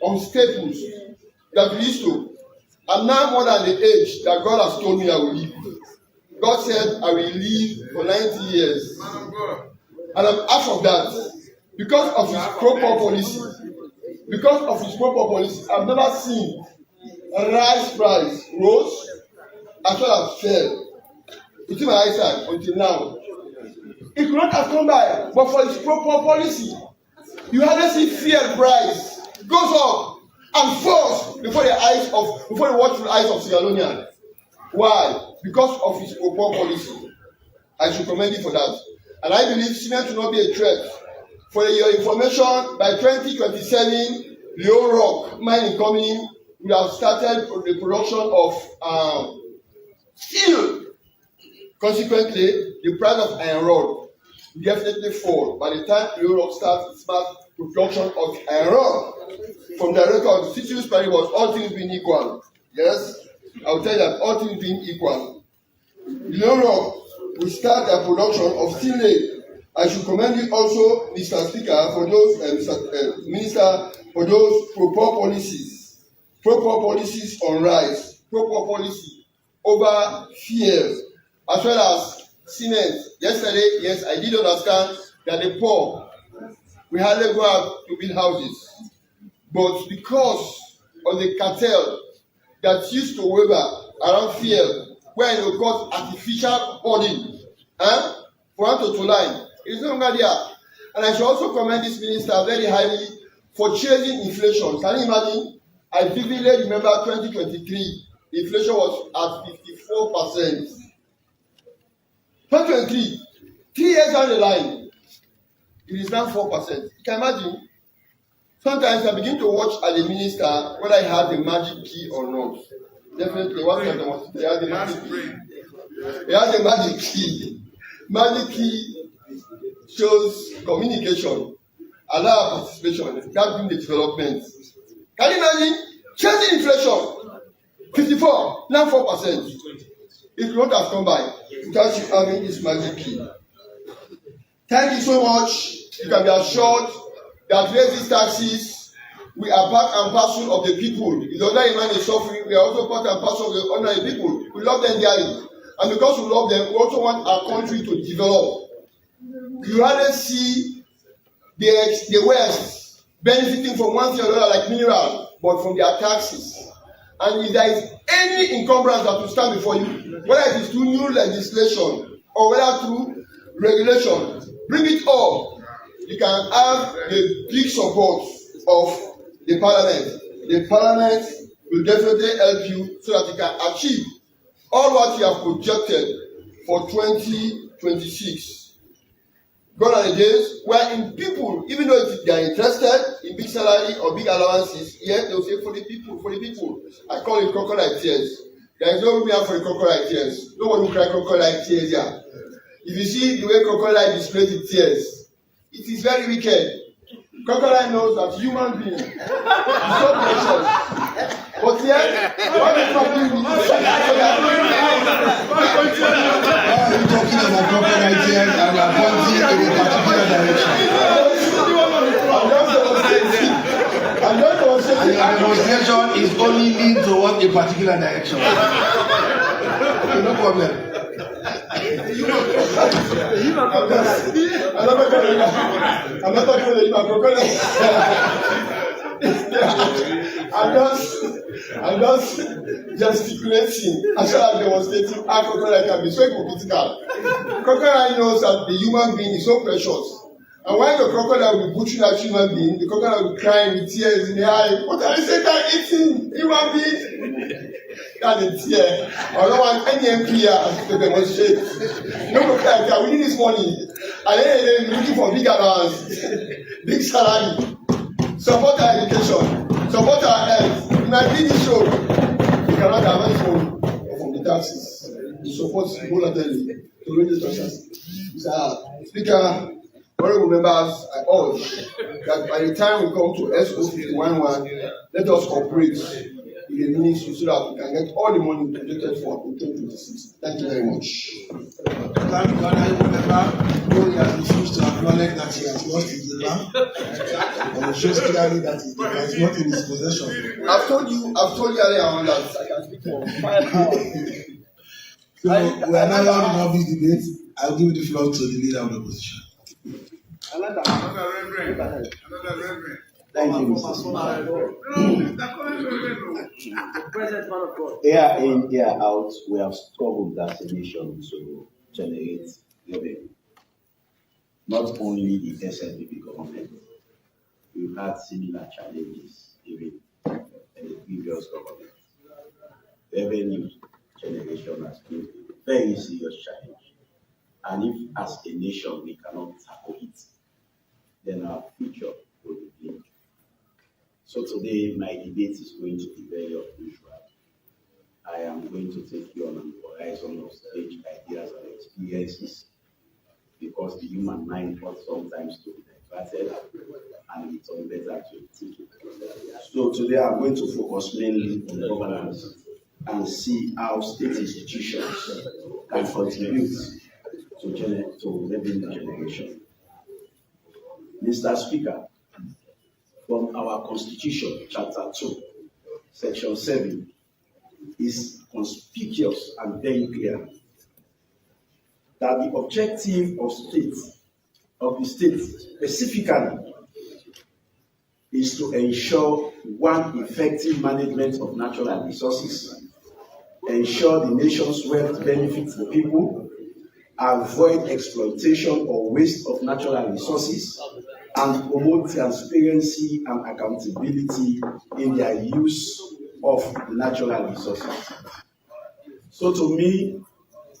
on staples that we used to. I'm now more than the age that God has told me I will live. God said I will live for 90 years. And I'm half of that. Because of his proper policy. Because of his proper policy, I've never seen a rice price rose as well as fell. It's in my eyesight until now. It could not have come by, but for his proper policy, you hardly see fuel price goes up and falls before the watchful eyes of Sierra Leonean. Why? Because of his proper policy. I should commend him for that. And I believe cement will not be a threat. For your information, by 2027, Leo Rock mining company will have started the production of steel. Consequently, the price of iron rod will definitely fall by the time Leo Rock starts its mass production of iron rod. From the record, Citrus Paribus, all things being equal. Yes, I will tell you that all things being equal. Leo Rock will start their production of steel leg. I should commend you also, Mr. Speaker, for those, Minister, for those proper policies on rice, proper policy over fuel, as well as cement. Yesterday, yes, I did understand that the poor we hardly go out to build houses, but because of the cartel that used to waver around fuel, where you got artificial burden, for one to line. It's no longer there. And I should also commend this minister very highly for chasing inflation. Can you imagine? I vividly remember 2023, inflation was at 54%. 2023, 3 years down the line, it is now 4%. You can imagine? Sometimes I begin to watch as a minister whether he has the magic key or not. Definitely, what he has the magic key. He has the magic key. Magic key shows communication, allow participation, that brings the development. Can you imagine? Chasing inflation, 54, now 4%. It will not have come by without you having this magic key. Thank you so much. You can be assured that raising taxes, we are part and parcel of the people. If the other man is suffering, we are also part and parcel of the ordinary people. We love them dearly. And because we love them, we also want our country to develop. You rather see the West benefiting from one thing or another like mineral, but from their taxes. And if there is any encumbrance that will stand before you, whether it is through new legislation or whether through regulation, bring it up. you can have the big support of the parliament. The parliament will definitely help you so that you can achieve all what you have projected for 2026. Gone are the days where in people, even though if they are interested in big salary or big allowances, yet they will say for the people, for the people. I call it crocodile tears. There is no room here for the crocodile tears. No one will cry crocodile tears here. If you see the way crocodile displays its tears, it is very wicked. Crocodile knows that human being is so precious. But yet, what is happening with this? Why are you talking about crocodile tears and we are pointing in a particular direction? I'm just demonstrating. And your demonstration is only lead toward a particular direction. Okay, no problem. I'm not talking to you about crocodile. I'm just gesticulating as well as demonstrating how crocodile can be so hypocritical. Crocodile knows that the human being is so precious. And when the crocodile will be butchering that human being, the crocodile will be crying with tears in the eye. What are you saying? That eating human being? That's a tear. I don't want any MP here to demonstrate. No crocodile, we need this money. And then they're looking for big allowance, big salary. Support our education, support our health. In my business show, we cannot divert from the taxes. We support voluntarily to raise the taxes. Mr. Speaker, honorable members, I urge that by the time we come to SO 51-1, let us cooperate with the ministry so that we can get all the money projected for 2026. Thank you very much. Thank you, honorable member. Though he has refused to acknowledge that he has lost his liver, but it shows clearly that his liver is not in his possession. I've told you earlier on that I can speak for 5 hours. So we are now rounding up this debate. I'll give the floor to the leader of the opposition. Another reverend. Thank you, Mr. Speaker. Year in, year out, we have struggled as a nation to generate revenue. Not only the SNPP government, we've had similar challenges even in the previous government. Revenue generation has been a very serious challenge. And if as a nation we cannot tackle it, then our future will be bleak. So today my debate is going to be very unusual. I am going to take you on an horizon of stage ideas and experiences, because the human mind ought sometimes to be diverted and it's on better to think it. So today I'm going to focus mainly on governance and see how state institutions can contribute to revenue generation. Mr. Speaker, from our Constitution, Chapter 2, Section 7, is conspicuous and very clear that the objective of the state specifically is to ensure one, effective management of natural resources, ensure the nation's wealth benefits the people, avoid exploitation or waste of natural resources, and promote transparency and accountability in their use of natural resources. So to me,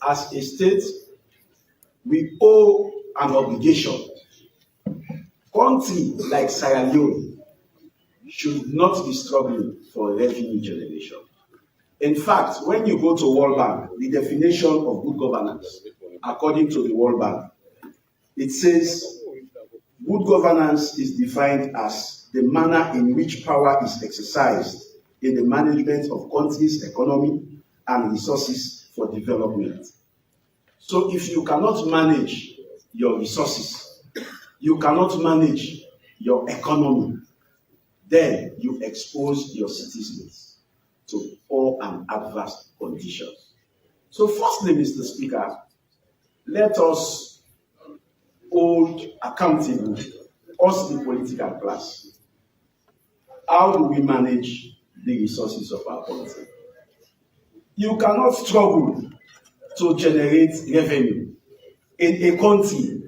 as a state, we owe an obligation. Country like Sierra Leone should not be struggling for revenue generation. In fact, when you go to World Bank, the definition of good governance, according to the World Bank, it says good governance is defined as the manner in which power is exercised in the management of country's economy and resources for development. So if you cannot manage your resources, you cannot manage your economy, then you expose your citizens to poor and adverse conditions. So firstly, Mr. Speaker, let us hold accountable us, the political class. How do we manage the resources of our country? You cannot struggle to generate revenue in a country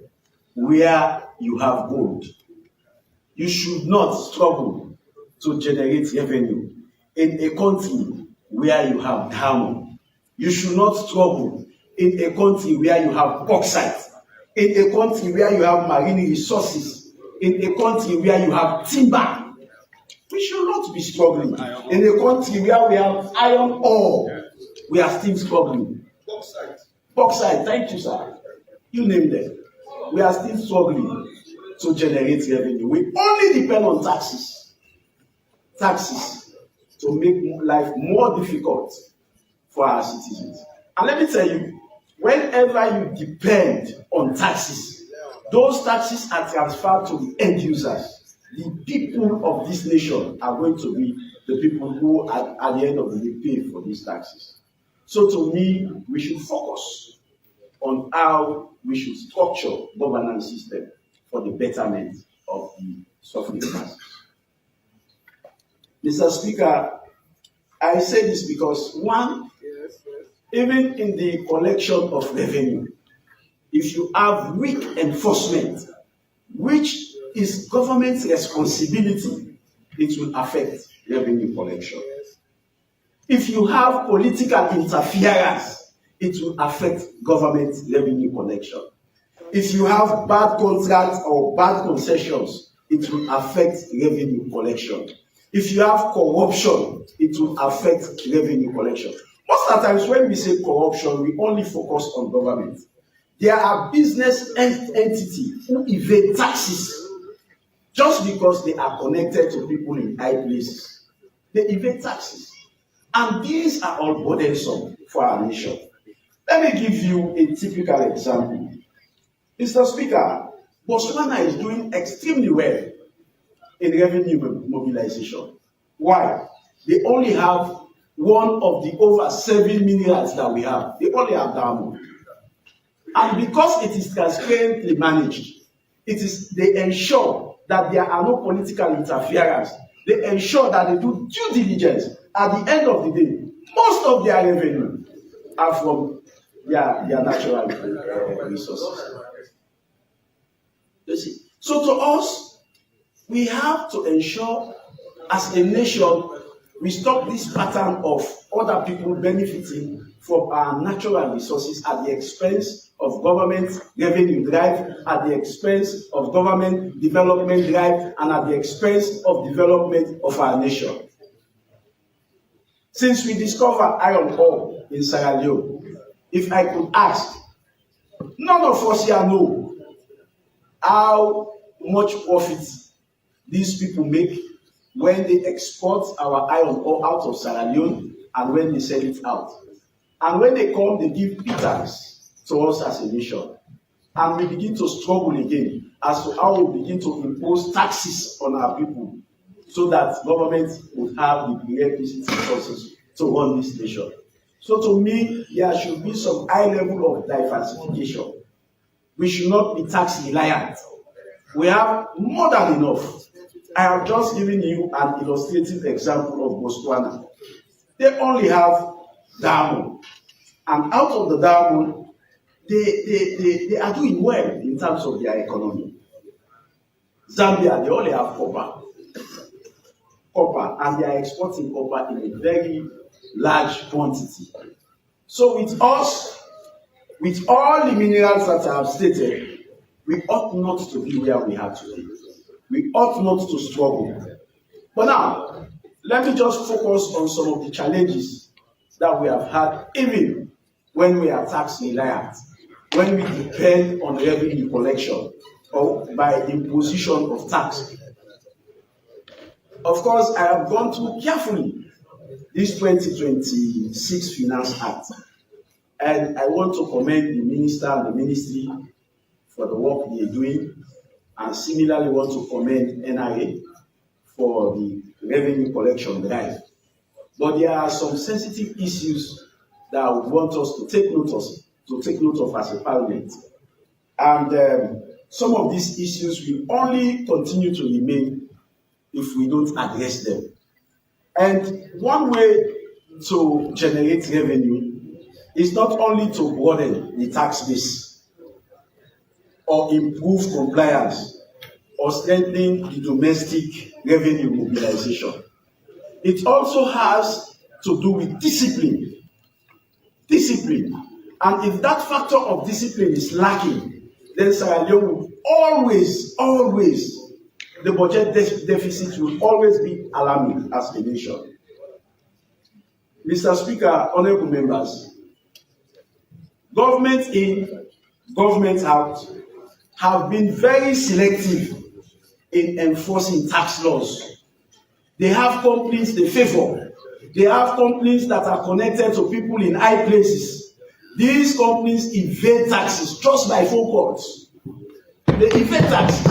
where you have gold. You should not struggle to generate revenue in a country where you have diamond. You should not struggle in a country where you have bauxite, in a country where you have marine resources, in a country where you have timber. We should not be struggling. In a country where we have iron ore, we are still struggling. Bauxite, thank you, sir. You name them. We are still struggling to generate revenue. We only depend on taxes. Taxes to make life more difficult for our citizens. And let me tell you, whenever you depend on taxes, those taxes are transferred to the end users. The people of this nation are going to be the people who at the end of the day pay for these taxes. So to me, we should focus on how we should structure governance system for the betterment of the suffering masses. Mr. Speaker, I say this because one, even in the collection of revenue, if you have weak enforcement, which is government's responsibility, it will affect revenue collection. If you have political interference, it will affect government revenue collection. If you have bad contracts or bad concessions, it will affect revenue collection. If you have corruption, it will affect revenue collection. Most of the times when we say corruption, we only focus on government. There are business entities who evade taxes just because they are connected to people in high places. They evade taxes. And these are all burdensome for our nation. Let me give you a typical example. Mr. Speaker, Botswana is doing extremely well in revenue mobilization. Why? They only have one of the over 7 minerals that we have. They only have diamond. And because it is transparently managed, they ensure that there are no political interference. They ensure that they do due diligence. At the end of the day, most of their revenue are from their natural resources. You see? So to us, we have to ensure as a nation, we stop this pattern of other people benefiting from our natural resources at the expense of government revenue drive, at the expense of government development drive, and at the expense of development of our nation. Since we discovered iron ore in Sierra Leone, if I could ask, none of us here know how much profit these people make when they export our iron ore out of Sierra Leone and when they sell it out. And when they come, they give pittance to us as a nation. And we begin to struggle again as to how we begin to impose taxes on our people so that government would have the requisite resources to run this nation. So to me, there should be some high level of diversification. We should not be tax reliant. We have more than enough. I have just given you an illustrative example of Botswana. They only have diamond. And out of the diamond, they are doing well in terms of their economy. Zambia, they only have copper, and they are exporting copper in a very large quantity. So with us, with all the minerals that I have stated, we ought not to be where we are today. We ought not to struggle. But now, let me just focus on some of the challenges that we have had, even when we are tax reliant, when we depend on revenue collection or by imposition of tax. Of course, I have gone through carefully this 2026 Finance Act, and I want to commend the minister and the ministry for the work they are doing, and similarly want to commend NRA for the revenue collection drive. But there are some sensitive issues that I would want us to take note of as a parliament. And some of these issues will only continue to remain if we don't address them. And one way to generate revenue is not only to broaden the tax base. or improve compliance or strengthen the domestic revenue mobilization. It also has to do with discipline. Discipline. And if that factor of discipline is lacking, then Sierra Leone will always, the budget deficit will always be alarming as a nation. Mr. Speaker, honorable members, government in, government out have been very selective in enforcing tax laws. They have companies they favor. They have companies that are connected to people in high places. These companies evade taxes just by phone calls. They evade taxes.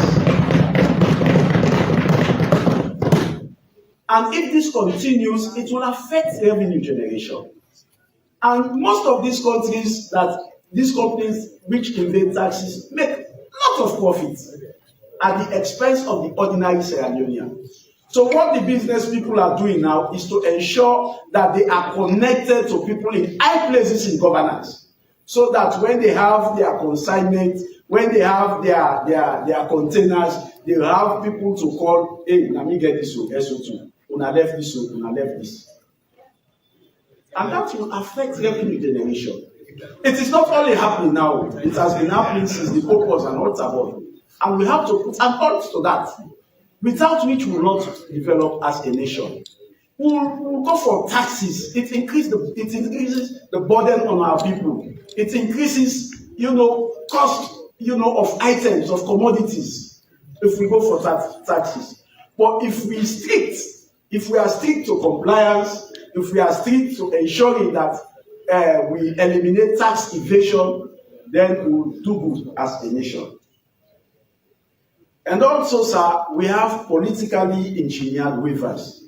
And if this continues, it will affect revenue generation. And most of these countries that these companies which evade taxes make a lot of profit at the expense of the ordinary Sierra Leonean. So what the business people are doing now is to ensure that they are connected to people in high places in governance, so that when they have their consignment, when they have their containers, they will have people to call, hey, let me get this SO2. Una left this, una left this. And that will affect revenue generation. It is not only happening now, it has been happening since the Popos and all above. And we have to put an halt to that, without which we will not develop as a nation. We'll go for taxes. It increases the burden on our people. It increases, cost, of items, of commodities, if we go for taxes. But if we are strict to compliance, if we are strict to ensuring that we eliminate tax evasion, then we will do good as a nation. And also, sir, we have politically engineered waivers.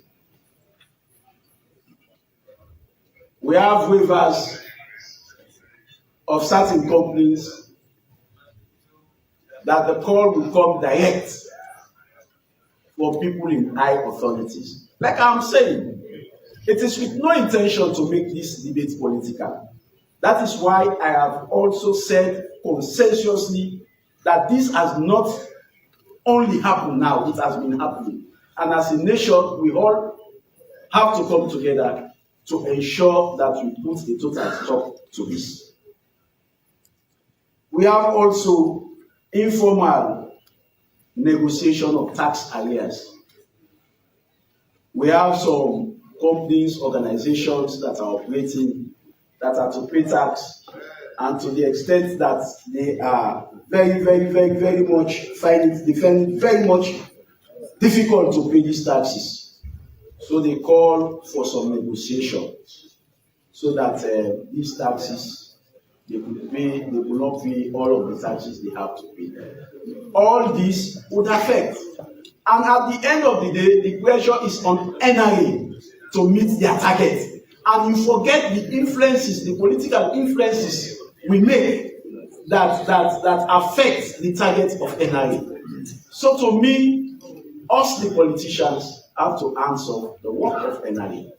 We have waivers of certain companies that the call will come direct for people in high authorities. Like I'm saying, it is with no intention to make this debate political. That is why I have also said consensuously that this has not only happened now, it has been happening. And as a nation, we all have to come together to ensure that we put a total stop to this. We have also informal negotiation of tax arrears. We have some companies, organizations that are operating, that are to pay tax, and to the extent that they are very much find it very much difficult to pay these taxes. So they call for some negotiation so that these taxes, they will not pay all of the taxes they have to pay. All this would affect. And at the end of the day, the pressure is on NRA to meet their target. And you forget the influences, the political influences we make that affect the target of NRA. So to me, us the politicians have to answer the work of NRA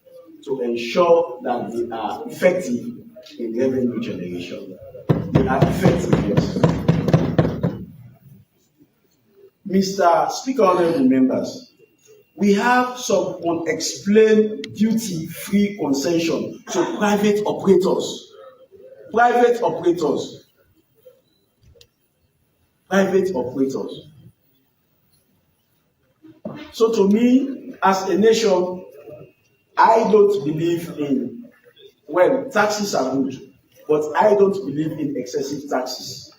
to ensure that they are effective in revenue generation. They are effective, yes. Mr. Speaker, honorable members, we have some unexplained duty-free concession to private operators. Private operators. So to me, as a nation, I don't believe in, well, taxes are good, but I don't believe in excessive taxes.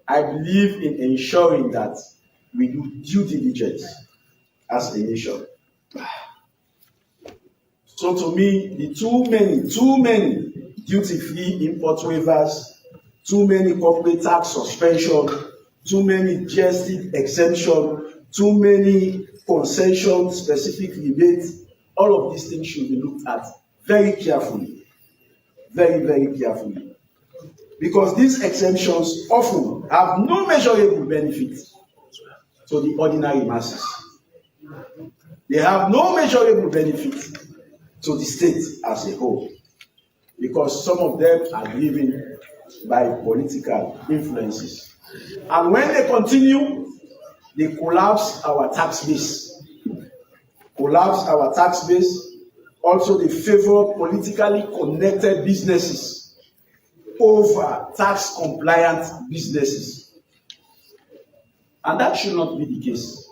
I believe in ensuring that we do due diligence as a nation. So to me, the too many duty-free import waivers, too many corporate tax suspension, too many GST exemption, too many concession specific rebates, all of these things should be looked at very carefully. Very carefully. Because these exemptions often have no measurable benefit to the ordinary masses. They have no measurable benefit to the state as a whole, because some of them are driven by political influences And when they continue, they collapse our tax base. Also, they favor politically connected businesses over tax compliant businesses. And that should not be the case.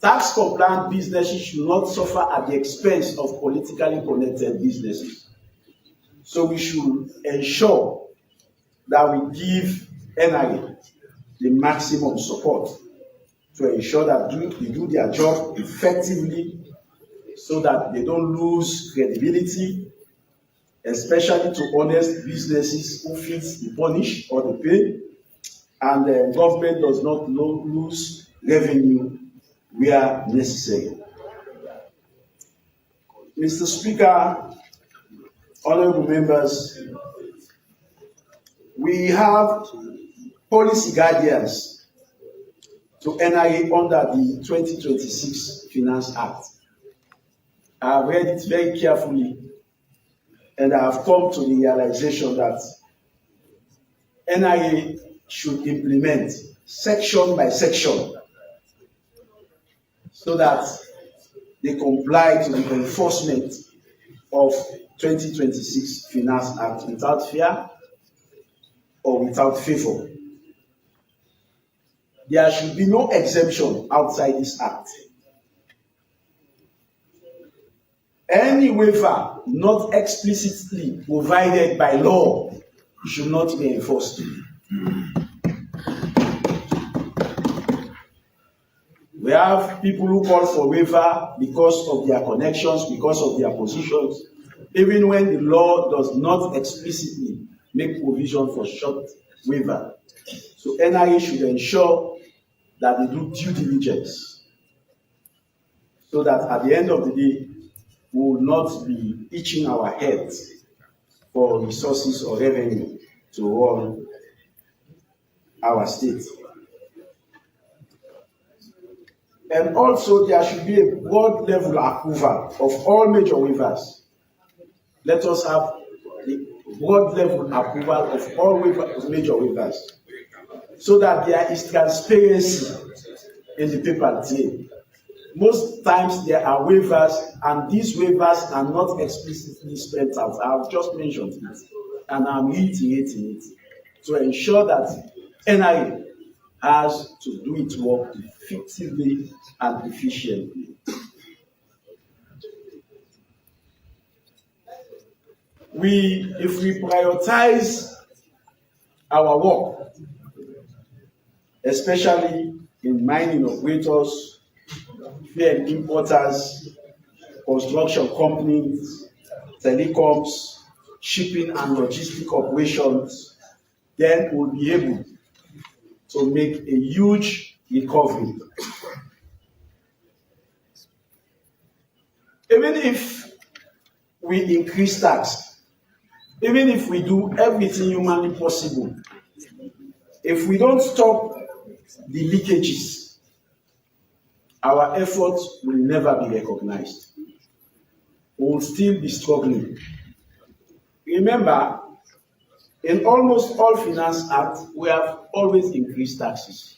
Tax compliant businesses should not suffer at the expense of politically connected businesses. So we should ensure that we give NIA the maximum support to ensure that they do their job effectively so that they don't lose credibility, especially to honest businesses who feel the punish or the pay, and the government does not lose revenue where necessary. Mr. Speaker, honorable members, we have policy guidance to NIA under the 2026 Finance Act. I have read it very carefully and I have come to the realization that NIA should implement section by section so that they comply to the enforcement of 2026 Finance Act without fear or without favor. There should be no exemption outside this act. Any waiver not explicitly provided by law should not be enforced. We have people who call for waiver because of their connections, because of their positions, even when the law does not explicitly make provision for short waiver. So NIA should ensure that they do due diligence so that at the end of the day, we will not be itching our heads for resources or revenue to run our state. And also, there should be a broad level approval of all major waivers. Let us have the broad level approval of all major waivers so that there is transparency in the paper trail. Most times there are waivers, and these waivers are not explicitly spelled out. I've just mentioned it, and I'm reiterating it to ensure that NIA has to do its work effectively and efficiently. If we prioritize our work, especially in mining operators, fuel importers, construction companies, telecoms, shipping and logistic operations, then we'll be able to make a huge recovery. Even if we increase tax, even if we do everything humanly possible, if we don't stop the leakages, our efforts will never be recognized. We will still be struggling. Remember, in almost all finance acts, we have always increased taxes.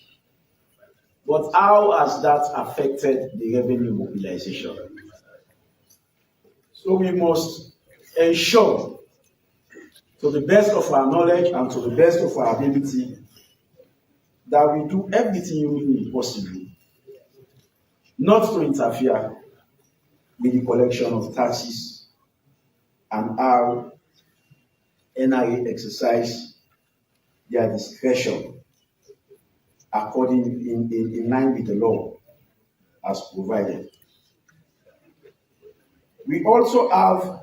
But how has that affected the revenue mobilization? So we must ensure, to the best of our knowledge and to the best of our ability, that we do everything humanly possible not to interfere with the collection of taxes and how NIA exercise their discretion in line with the law as provided. We also have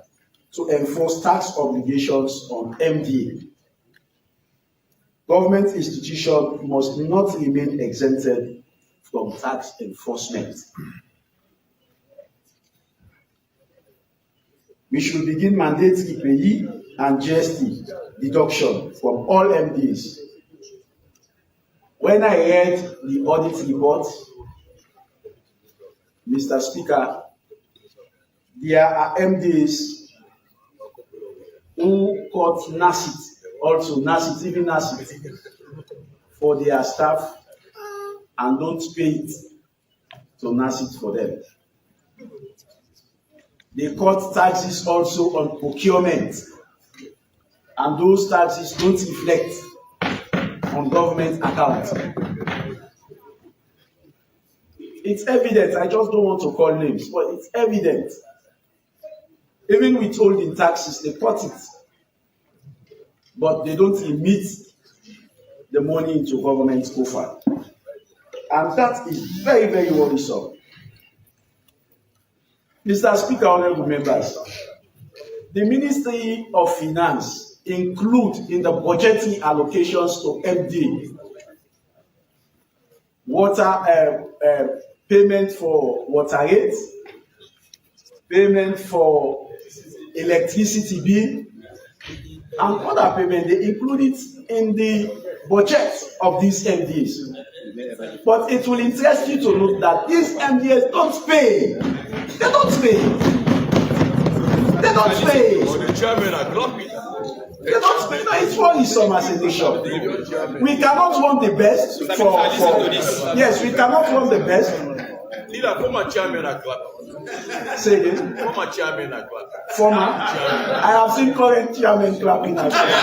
to enforce tax obligations on MDA. Government institutions must not remain exempted from tax enforcement. We should begin mandatory PAYE and GST deduction from all MDs. When I read the audit report, Mr. Speaker, there are MDs who got NACIT, also NACIT, even NACIT, for their staff and don't pay it to nurse it for them. They cut taxes also on procurement, and those taxes don't reflect on government accounts. It's evident. I just don't want to call names, but it's evident. Even withholding taxes, they cut it, but they don't remit the money into government coffer, and that is very, very worrisome. Mr. Speaker, honourable members, the Ministry of Finance include in the budgetary allocations to MD water payment for water rates, payment for electricity bill, and other payment. They include it in the budget of these MDs. But it will interest you to note that these MDs don't pay. They don't pay. They don't pay. They don't pay. No, it's worrisome as a nation. We cannot want the best for yes, we cannot want the best. Leader, former chairman at club. Say again. Former chairman at club. Former. I have seen current chairman clapping as well.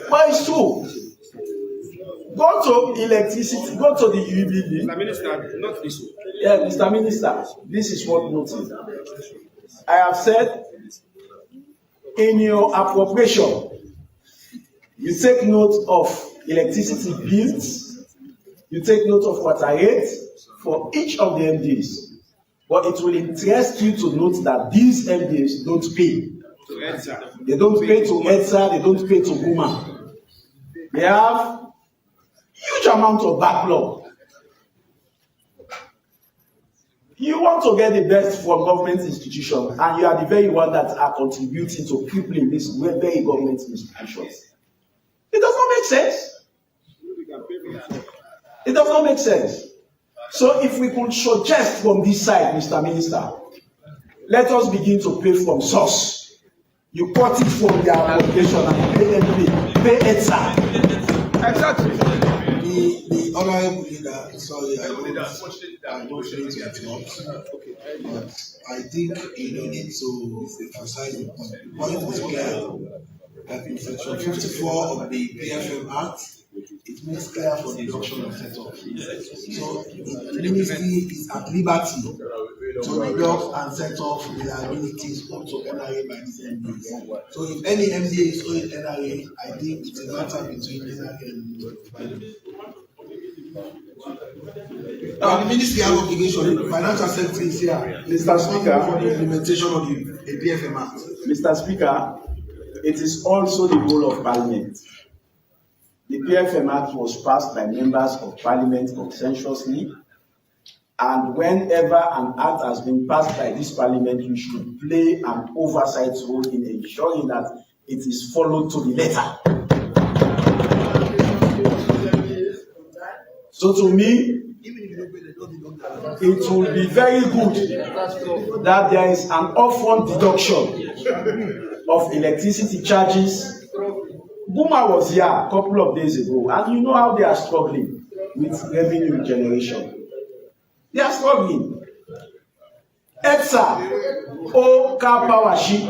But it's true. Go to electricity, go to the UBB. Mr. Minister, not this one. Yeah, Mr. Minister, this is what notice. I have said in your appropriation, you take note of electricity bills, you take note of water rates for each of the MDs. But it will interest you to note that these MDs don't pay. They don't pay to EDSA, they don't pay to Guma. They have huge amount of backlog. You want to get the best from government institutions, and you are the very one that are contributing to crippling these very government institutions. It does not make sense. It does not make sense. So if we could suggest from this side, Mr. Minister, let us begin to pay from source. You cut it from their obligation and pay MP, pay EDSA. Exactly. The honourable leader, sorry, I don't mean to interrupt, but I think you need to emphasize the point. The point is clear that in section 54 of the PFM Act, it makes clear for the deduction of setup. So the ministry is at liberty to deduct and set off the liabilities owed to NRA by these MDs. So if any MDA is owing NRA, I think it's a matter between NRA and the ministry has obligation. The financial secretary is here. Mr. Speaker, for the implementation of the PFM Act. Mr. Speaker, it is also the role of Parliament. The PFM Act was passed by members of Parliament consensuously, and whenever an act has been passed by this Parliament, we should play an oversight role in ensuring that it is followed to the letter. So to me, it will be very good that there is an upfront deduction of electricity charges. Buma was here a couple of days ago, and you know how they are struggling with revenue generation. They are struggling. EDSA owe car power ship.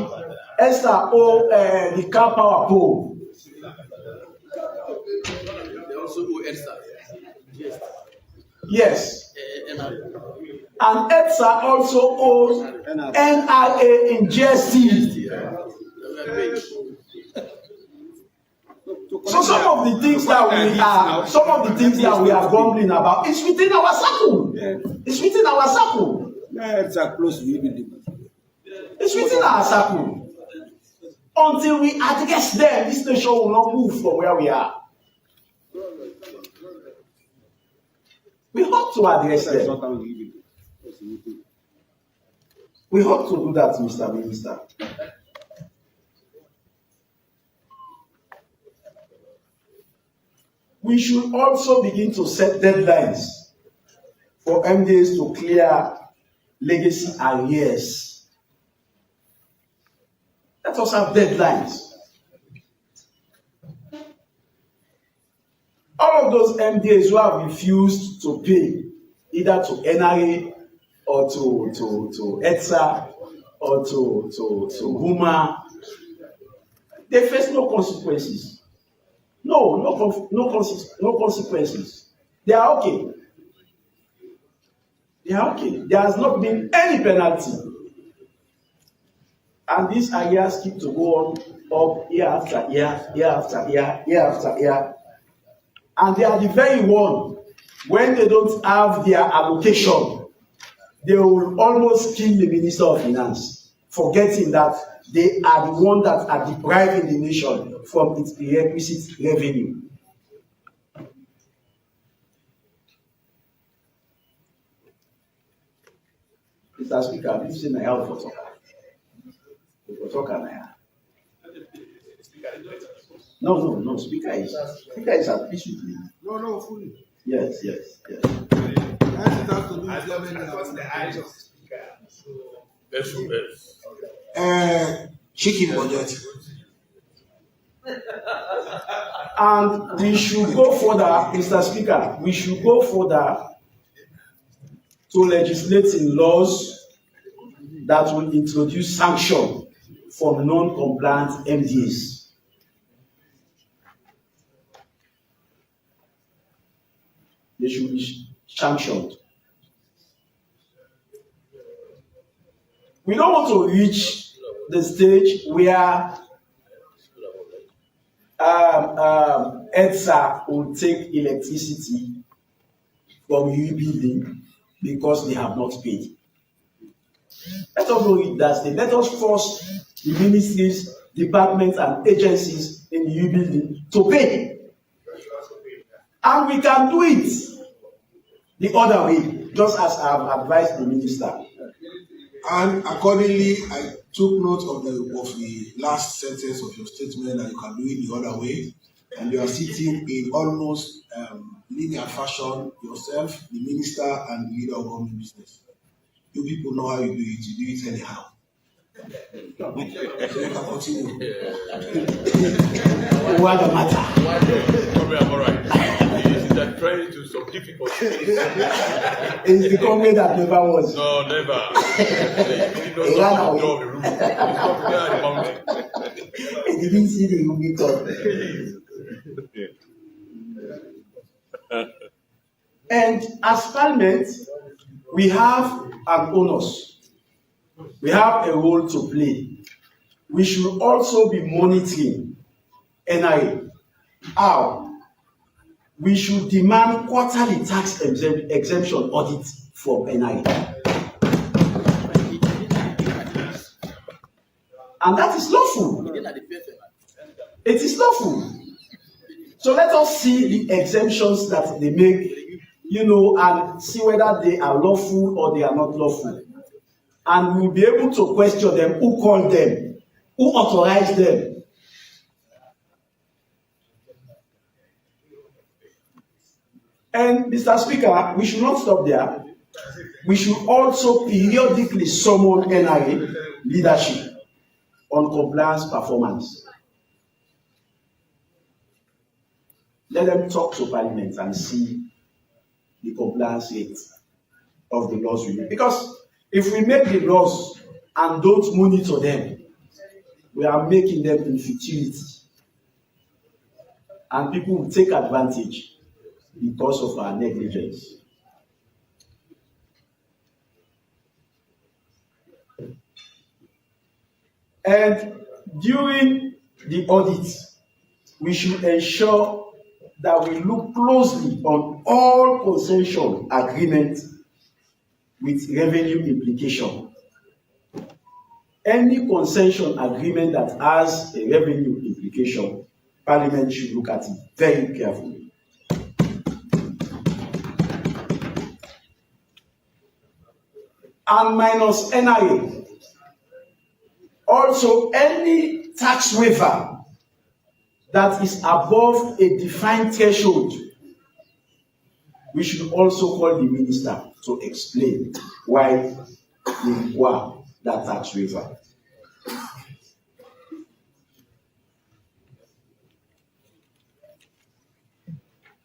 EDSA owe the car power pole. They also owe EDSA. Yes. And EDSA also owes NRA in GST. So some of the things that we are grumbling about is within our circle. It's within our circle. It's within our circle. Until we address them, this nation will not move from where we are. We hope to address them. We hope to do that, Mr. Minister. We should also begin to set deadlines for MDAs to clear legacy arrears. Let us have deadlines. of those MDAs who have refused to pay either to NRA or to ETSA or to Buma, they face no consequences. No consequences. They are okay. They are okay. There has not been any penalty. And these areas keep to go on up year after year, year after year, year after year. And they are the very one, when they don't have their allocation, they will almost kill the Minister of Finance, forgetting that they are the one that are depriving the nation from its prerequisite revenue. Mr. Speaker, this is my help for talk. No. Speaker is at peace with me. No, fully. Yes. Chicken budget. And we should go further, Mr. Speaker, we should go further to legislate in laws that will introduce sanction for non-compliant MDAs. They should be sanctioned. We don't want to reach the stage where ETSA will take electricity from UE building because they have not paid. Let us not reach that stage. Let us force the ministries, departments, and agencies in the UE building to pay. And we can do it the other way, just as I have advised the minister. And accordingly, I took note of the last sentence of your statement that you can do it the other way. And you are sitting in almost linear fashion yourself, the minister, and the leader of government business. You people know how you do it. You do it anyhow. So you can continue. What the matter? Probably I'm all right. That trying to some difficulties. It's the company that never was. No, never. He ran away. He didn't see the movie top. And as Parliament, we have an onus. We have a role to play. We should also be monitoring NIA. How? We should demand quarterly tax exemption audit from NIA. And that is lawful. It is lawful. So let us see the exemptions that they make, and see whether they are lawful or they are not lawful. And we will be able to question them, who called them, who authorized them. And Mr. Speaker, we should not stop there. We should also periodically summon NIA leadership on compliance performance. Let them talk to Parliament and see the compliance rate of the laws we make. Because if we make the laws and don't monitor them, we are making them in futility. And people will take advantage because of our negligence. And during the audit, we should ensure that we look closely on all concession agreements with revenue implication. Any concession agreement that has a revenue implication, Parliament should look at it very carefully. And minus NIA. Also, any tax waiver that is above a defined threshold, we should also call the minister to explain why we require that tax waiver.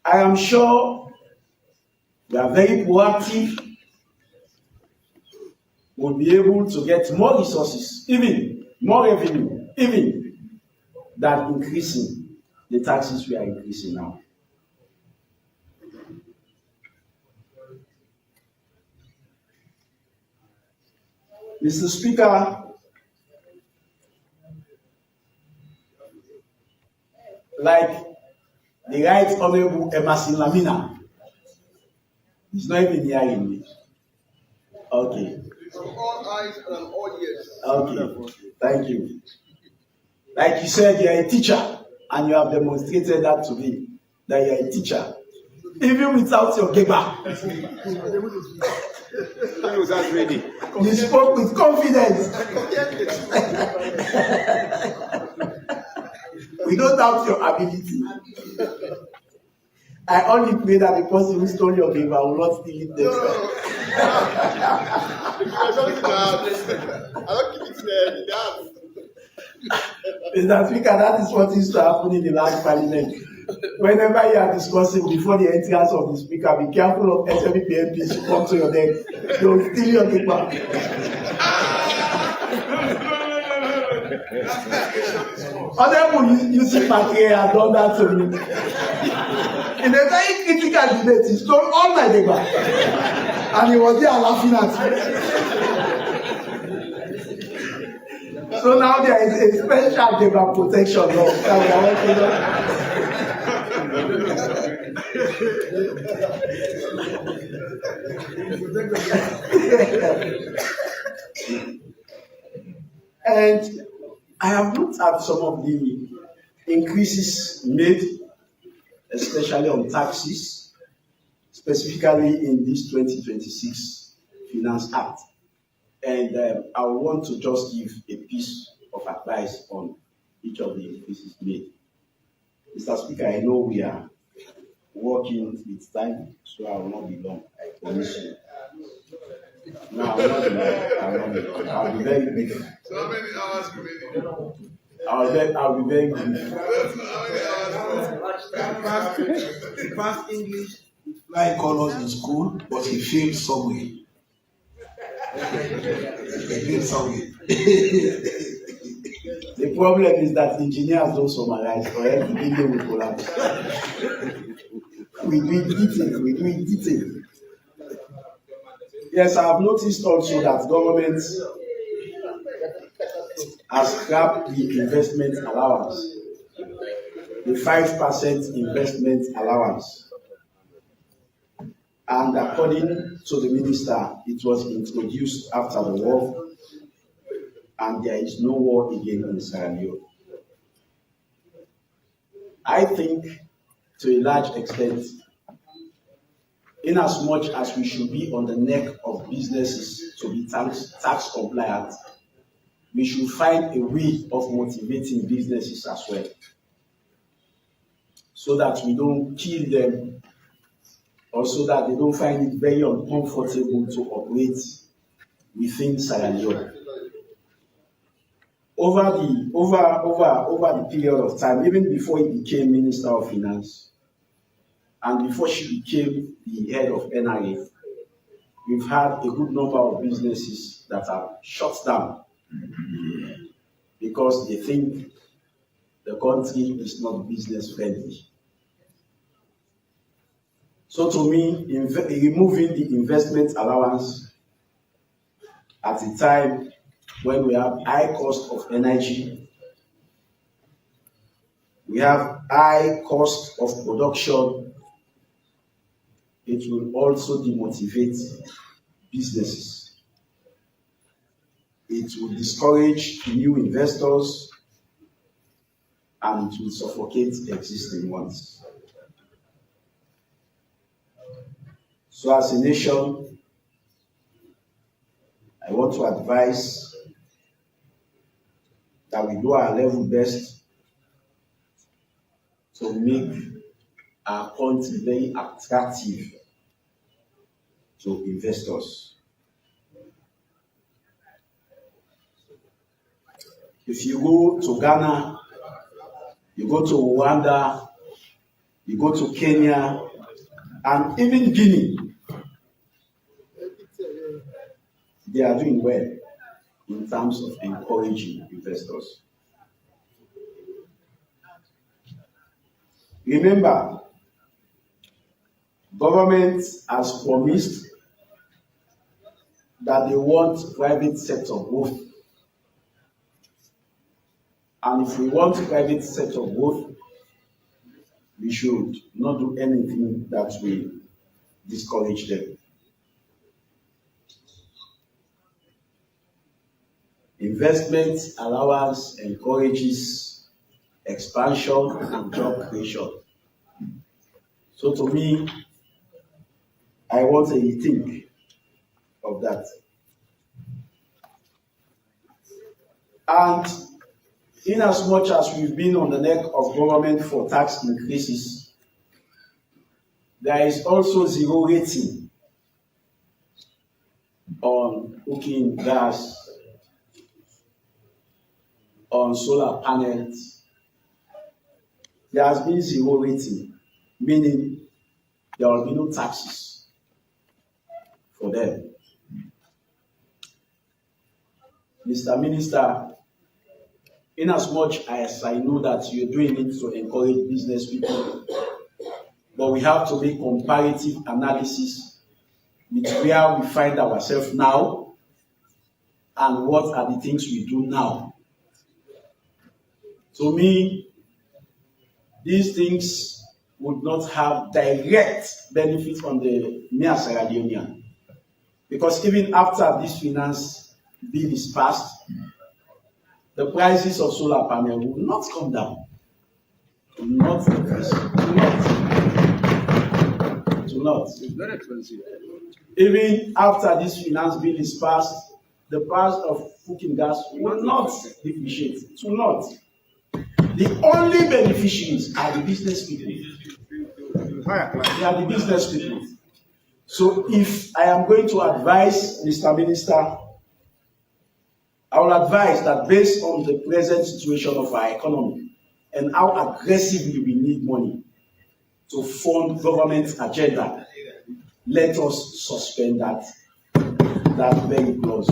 I am sure we are very proactive. We'll be able to get more resources, even more revenue, even than increasing the taxes we are increasing now. Mr. Speaker, like the Right Honorable Emerson Lamina, he's not even hearing me. Okay. All eyes and all ears. Okay. Thank you. Like you said, you are a teacher, and you have demonstrated that to me, that you are a teacher, even without your geba. You spoke with confidence. We don't doubt your ability. I only pray that the person who stole your geba will not steal it next time. I don't keep it there in the house. Mr. Speaker, that is what used to happen in the last parliament. Whenever you are discussing before the entrance of the speaker, be careful of SME PMPs who come to your desk. They will steal your paper. Honorable Yusuf Makere has done that to me. In a very critical debate, he stole all my paper. And he was there laughing at me. So now there is a special paper protection law that we are working on. And I have looked at some of the increases made, especially on taxes, specifically in this 2026 Finance Act. And I want to just give a piece of advice on each of the increases made. Mr. Speaker, I know we are working with time, so I will not be long, I promise you. No, I will not be long. I will be very brief. So how many hours remaining? I'll be very brief. He passed English with flying colors in school, but he failed somewhere. The problem is that engineers don't summarize, or everything they will collapse. We do it detail. Yes, I have noticed also that government has scrapped the investment allowance, the 5% investment allowance. And according to the minister, it was introduced after the war, and there is no war again in Sierra Leone. I think, to a large extent, in as much as we should be on the neck of businesses to be tax compliant, we should find a way of motivating businesses as well, so that we don't kill them, or so that they don't find it very uncomfortable to operate within Sierra Leone. Over the period of time, even before he became Minister of Finance, and before she became the head of NIA, we've had a good number of businesses that are shut down because they think the country is not business friendly. So to me, removing the investment allowance at a time when we have high cost of energy, we have high cost of production, it will also demotivate businesses. It will discourage new investors, and it will suffocate existing ones. So as a nation, I want to advise that we do our level best to make our country very attractive to investors. If you go to Ghana, you go to Rwanda, You go to Kenya and even Guinea, they are doing well in terms of encouraging investors. Remember, government has promised that they want private sector growth. And if we want private sector growth, we should not do anything that will discourage them. Investment allowance encourages expansion and job creation. So to me, I want a think of that. And in as much as we've been on the neck of government for tax increases, there is also zero rating on cooking gas, on solar panels. There has been zero rating, meaning there will be no taxes for them. Mr. Minister, in as much as I know that you're doing it to encourage business people, but we have to make comparative analysis with where we find ourselves now and what are the things we do now. To me, these things would not have direct benefit on the mere Sierra Leonean, because even after this finance bill is passed, the prices of solar panel will not come down, will not increase, will not. It's very expensive. Even after this finance bill is passed, the price of cooking gas will not depreciate. It will not. The only beneficiaries are the business people. They are the business people. So if I am going to advise Mr. Minister, I will advise that based on the present situation of our economy and how aggressively we need money to fund government agenda, let us suspend that very clause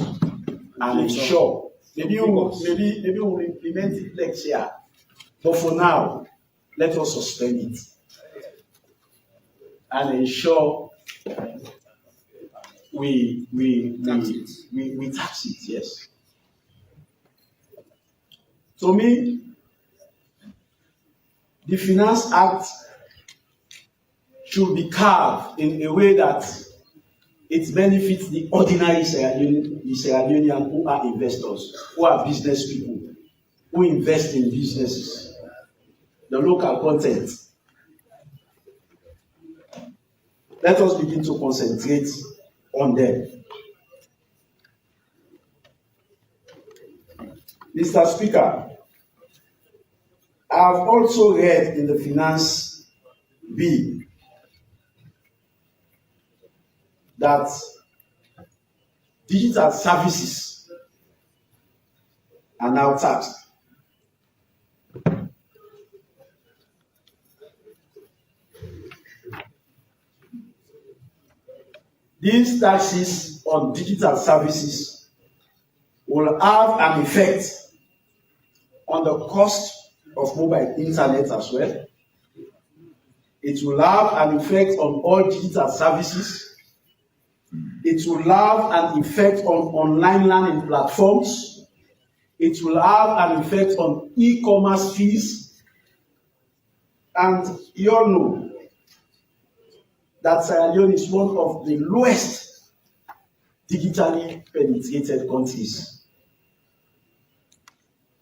and ensure maybe we'll implement it next year. But for now, let us suspend it and ensure we tax it, yes. To me, the Finance Act should be carved in a way that it benefits the ordinary Sierra Leonean who are investors, who are business people, who invest in businesses, the local content. Let us begin to concentrate on them. Mr. Speaker, I have also read in the finance bill that digital services are now taxed. These taxes on digital services will have an effect on the cost of mobile internet as well. It will have an effect on all digital services. It will have an effect on online learning platforms. It will have an effect on e-commerce fees. And you all know that Sierra Leone is one of the lowest digitally penetrated countries.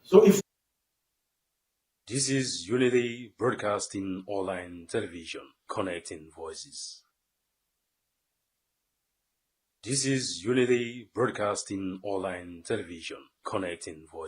So if This is Unity Broadcasting Online Television, connecting voices. This is Unity Broadcasting Online Television, connecting voices.